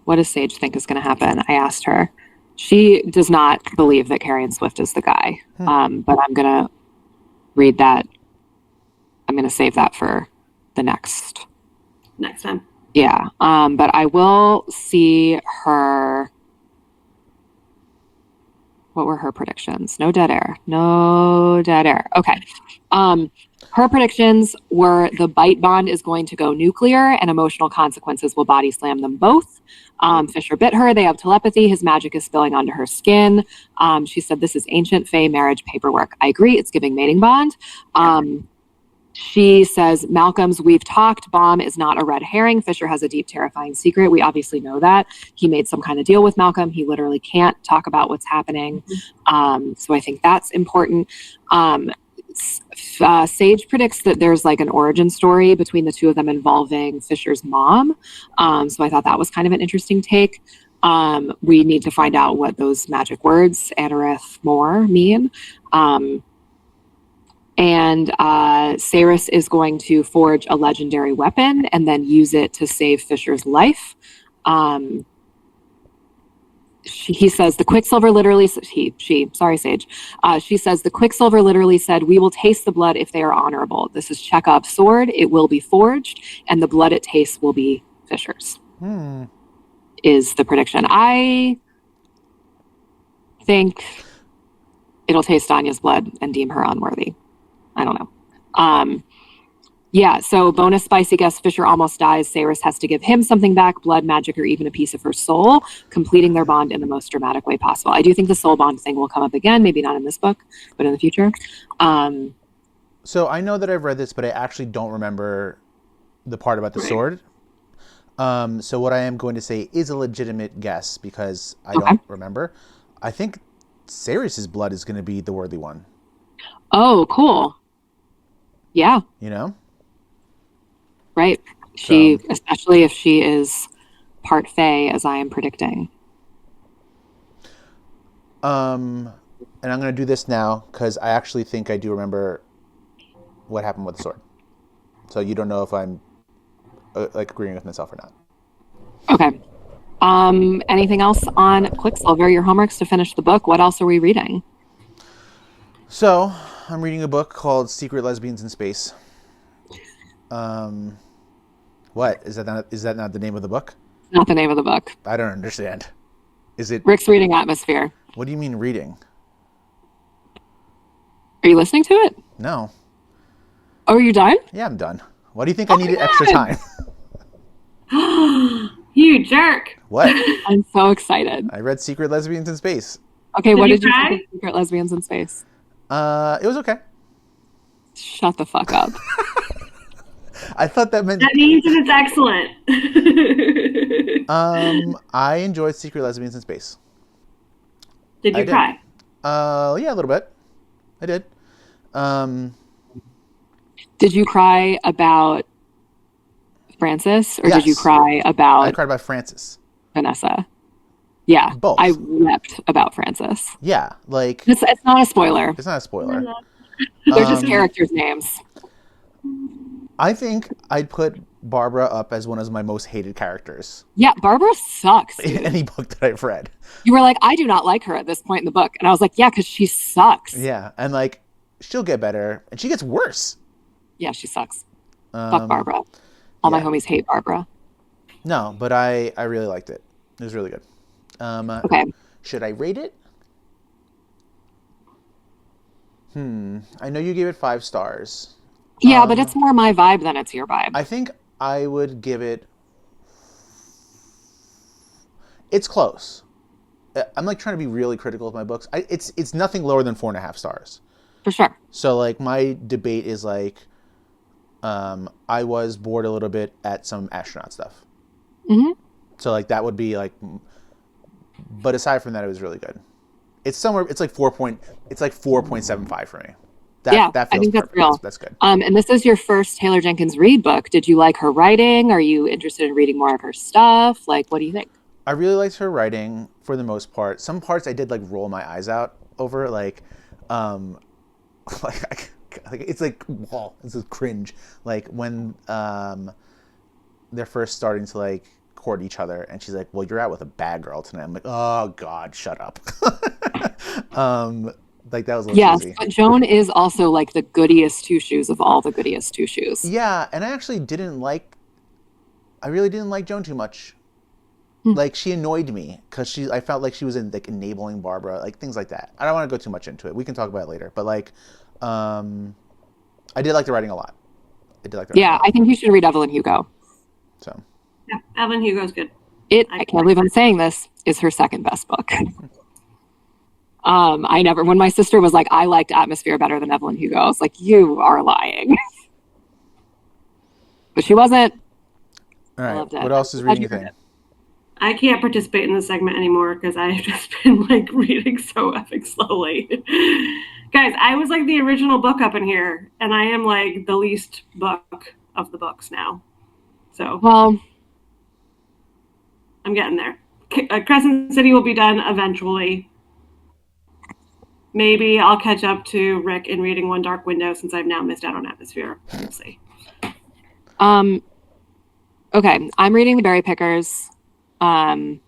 What does Sage think is going to happen? I asked her. She does not believe that Carrion Swift is the guy. But I'm going to read that. I'm going to save that for the next time. Yeah. But I will see her. What were her predictions? No dead air. Okay. Her predictions were the bite bond is going to go nuclear and emotional consequences will body slam them both. Fischer bit her. They have telepathy. His magic is spilling onto her skin. She said this is ancient Fae marriage paperwork. I agree. It's giving mating bond. She says, Malcolm's we've talked bomb is not a red herring. Fischer has a deep, terrifying secret. We obviously know that. He made some kind of deal with Malcolm. He literally can't talk about what's happening. So I think that's important. Sage predicts that there's like an origin story between the two of them involving Fischer's mom. So I thought that was kind of an interesting take. We need to find out what those magic words, Adareth more, mean. And Saris is going to forge a legendary weapon and then use it to save Fischer's life. He says the Quicksilver literally, sorry, Sage. She says the Quicksilver literally said, we will taste the blood if they are honorable. This is Chekhov's sword. It will be forged and the blood it tastes will be Fischer's. Is the prediction. I think it'll taste Danya's blood and deem her unworthy. I don't know. Yeah, so bonus spicy guess, Fischer almost dies. Saris has to give him something back, blood, magic, or even a piece of her soul, completing their bond in the most dramatic way possible. I do think the soul bond thing will come up again, maybe not in this book, but in the future. So I know that I've read this, but I actually don't remember the part about the sword. So what I am going to say is a legitimate guess because I don't remember. I think Saris's blood is going to be the worthy one. Oh, cool. Yeah. Right. She, especially if she is part Fae, as I am predicting. And I'm going to do this now because I actually think I do remember what happened with the sword. So you don't know if I'm agreeing with myself or not. Okay. Anything else on Quicksilver? Your homeworks to finish the book. What else are we reading? So I'm reading a book called Secret Lesbians in Space. What is that not the name of the book? Not the name of the book. I don't understand. Is it? Rick's reading Atmosphere. What do you mean reading? Are you listening to it? No. Oh, are you done? Yeah, I'm done. Why do you think I needed extra time? You jerk. What? I'm so excited. I read Secret Lesbians in Space. Okay, what did you think of Secret Lesbians in Space? It was okay. Shut the fuck up. I thought that meant. That means that it's excellent. I enjoyed Secret Lesbians in Space. Did you cry? Yeah, a little bit. I did. Did you cry about Francis, or did you Yes. cry I about cried about Francis. Vanessa? Yeah, Both. I wept about Francis. Yeah, like It's not a spoiler. it's not a spoiler. They're just characters' names. I think I'd put Barbara up as one of my most hated characters Yeah, Barbara sucks. in Dude. any book that I've read. You were like, I do not like her at this point in the book. And I was like, yeah, because she sucks. Yeah, and like she'll get better, and she gets worse. Yeah, she sucks. Fuck Barbara. All my homies hate Barbara. No, but I really liked it. It was really good. Okay. Should I rate it? I know you gave it 5 stars. Yeah, but it's more my vibe than it's your vibe. I think I would give it. It's close. I'm like trying to be really critical of my books. It's nothing lower than 4.5 stars. For sure. So like my debate is like, I was bored a little bit at some astronaut stuff. Mm-hmm. So like that would be like, but aside from that, it was really good. It's somewhere. It's like 4.75 for me. That feels I think that's perfect. real. That's good. And this is your first Taylor Jenkins Reid book. Did you like her writing? Are you interested in reading more of her stuff? Like, what do you think? I really liked her writing for the most part. Some parts I did like roll my eyes out over, like it's like whoa, this is cringe. Like when they're first starting to like court each other, and she's like, "Well, you're out with a bad girl tonight." I'm like, "Oh God, shut up." Like that was a little Yes, cheesy. but Joan is also like the goodiest two shoes of all the goodiest two shoes. Yeah, and I actually I really didn't like Joan too much. Like she annoyed me because I felt like she was like enabling Barbara, like things like that. I don't want to go too much into it. We can talk about it later. But like, I did like the writing a lot. Yeah, I think you should read Evelyn Hugo. So. Yeah, Evelyn Hugo's good. I can't believe I'm saying this, is her second best book. When my sister was like, I liked Atmosphere better than Evelyn Hugo, I was like, you are lying. But she wasn't. All right. loved it. What else is reading you think? I can't participate in this segment anymore because I've just been like reading so epic slowly. Guys, I was like the original book up in here, and I am like the least book of the books now. So Well, I'm getting there. Crescent City will be done eventually. Maybe I'll catch up to Rick in reading One Dark Window since I've now missed out on Atmosphere. We'll see. okay, I'm reading The Berry Pickers. I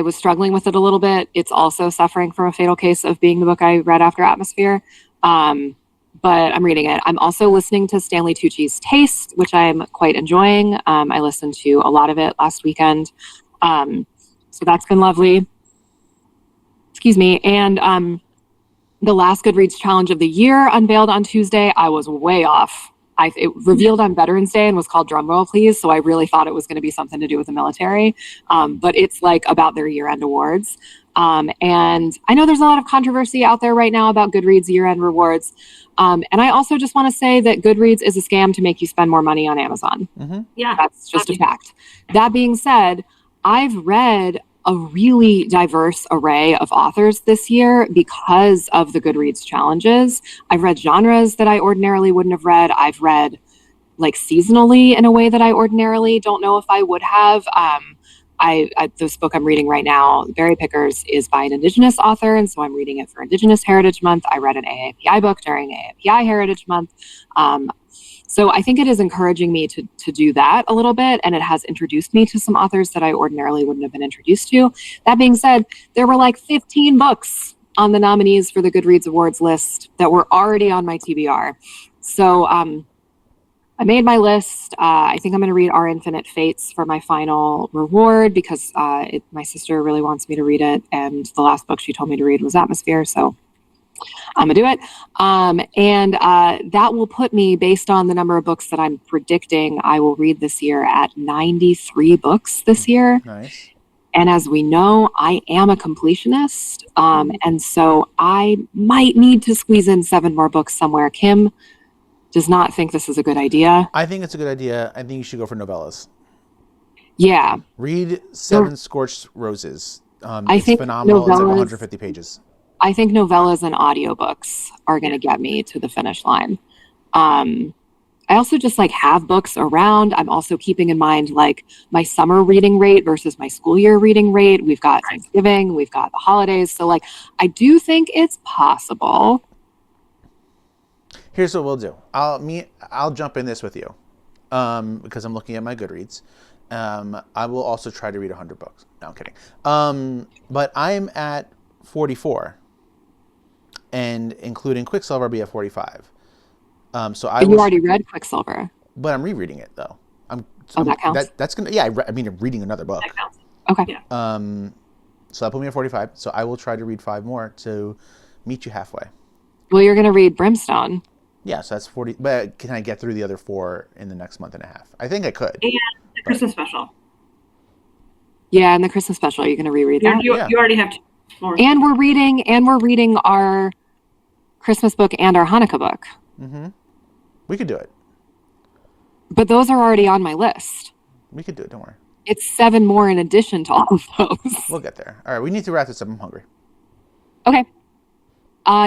was struggling with it a little bit. It's also suffering from a fatal case of being the book I read after Atmosphere. But I'm reading it. I'm also listening to Stanley Tucci's Taste, which I'm quite enjoying. I listened to a lot of it last weekend. So that's been lovely. Excuse me. And the last Goodreads Challenge of the Year unveiled on Tuesday. I was way off. It revealed on Veterans Day and was called Drumroll Please. So I really thought it was going to be something to do with the military. But it's like about their year-end awards. And I know there's a lot of controversy out there right now about Goodreads year-end rewards. And I also just want to say that Goodreads is a scam to make you spend more money on Amazon. Mm-hmm. Yeah. That's just a fact. That being said, I've read a really diverse array of authors this year because of the Goodreads challenges. I've read genres that I ordinarily wouldn't have read. I've read like seasonally in a way that I ordinarily don't know if I would have. This book I'm reading right now, Berry Pickers, is by an Indigenous author, and so I'm reading it for Indigenous Heritage Month. I read an AAPI book during AAPI Heritage Month. So I think it is encouraging me to do that a little bit, and it has introduced me to some authors that I ordinarily wouldn't have been introduced to. That being said, there were like 15 books on the nominees for the Goodreads Awards list that were already on my TBR. So I made my list. I think I'm going to read Our Infinite Fates for my final reward because my sister really wants me to read it, and the last book she told me to read was Atmosphere, so I'm going to do it. And that will put me, based on the number of books that I'm predicting I will read this year, at 93 books this year. Nice. And as we know, I am a completionist. And so I might need to squeeze in 7 more books somewhere. Kim, does not think this is a good idea. I think it's a good idea. I think you should go for novellas. Yeah. Read Seven Scorched Roses. I It's think phenomenal. It's like novellas- 150 pages. I think novellas and audiobooks are going to get me to the finish line. I also just like have books around. I'm also keeping in mind like my summer reading rate versus my school year reading rate. We've got Thanksgiving, we've got the holidays. So like, I do think it's possible. Here's what we'll do. I'll jump in this with you, because I'm looking at my Goodreads. I will also try to read 100 books. No, I'm kidding. But I'm at 44, and including Quicksilver, I'll be at 45. So You already read Quicksilver. but I'm rereading it though. That counts. That's gonna. Yeah, I mean, I'm reading another book. That counts. Okay. Yeah. So that put me at 45. So I will try to read 5 more to meet you halfway. Well, you're going to read Brimstone. Yeah, so that's 40. But can I get through the other 4 in the next month and a half? I think I could. And the Christmas special. Yeah, and the Christmas special. You're going to reread that. You already have 2 more. And we're reading our Christmas book and our Hanukkah book. Mm-hmm. We could do it. But those are already on my list. We could do it. Don't worry. It's 7 more in addition to all of those. We'll get there. All right, we need to wrap this up. I'm hungry. Okay.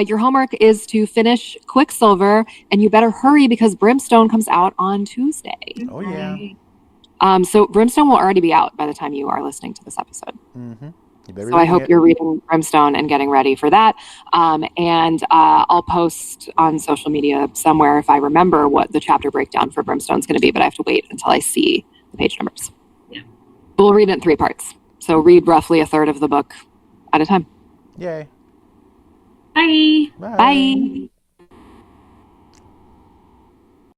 Your homework is to finish Quicksilver, and you better hurry because Brimstone comes out on Tuesday. Oh, yeah. So Brimstone will already be out by the time you are listening to this episode. Mm-hmm. You better So I read hope it. you're reading Brimstone and getting ready for that. And I'll post on social media somewhere if I remember what the chapter breakdown for Brimstone is going to be, but I have to wait until I see the page numbers. Yeah. We'll read it in 3 parts. So read roughly a third of the book at a time. Yay. Bye. Bye. Bye.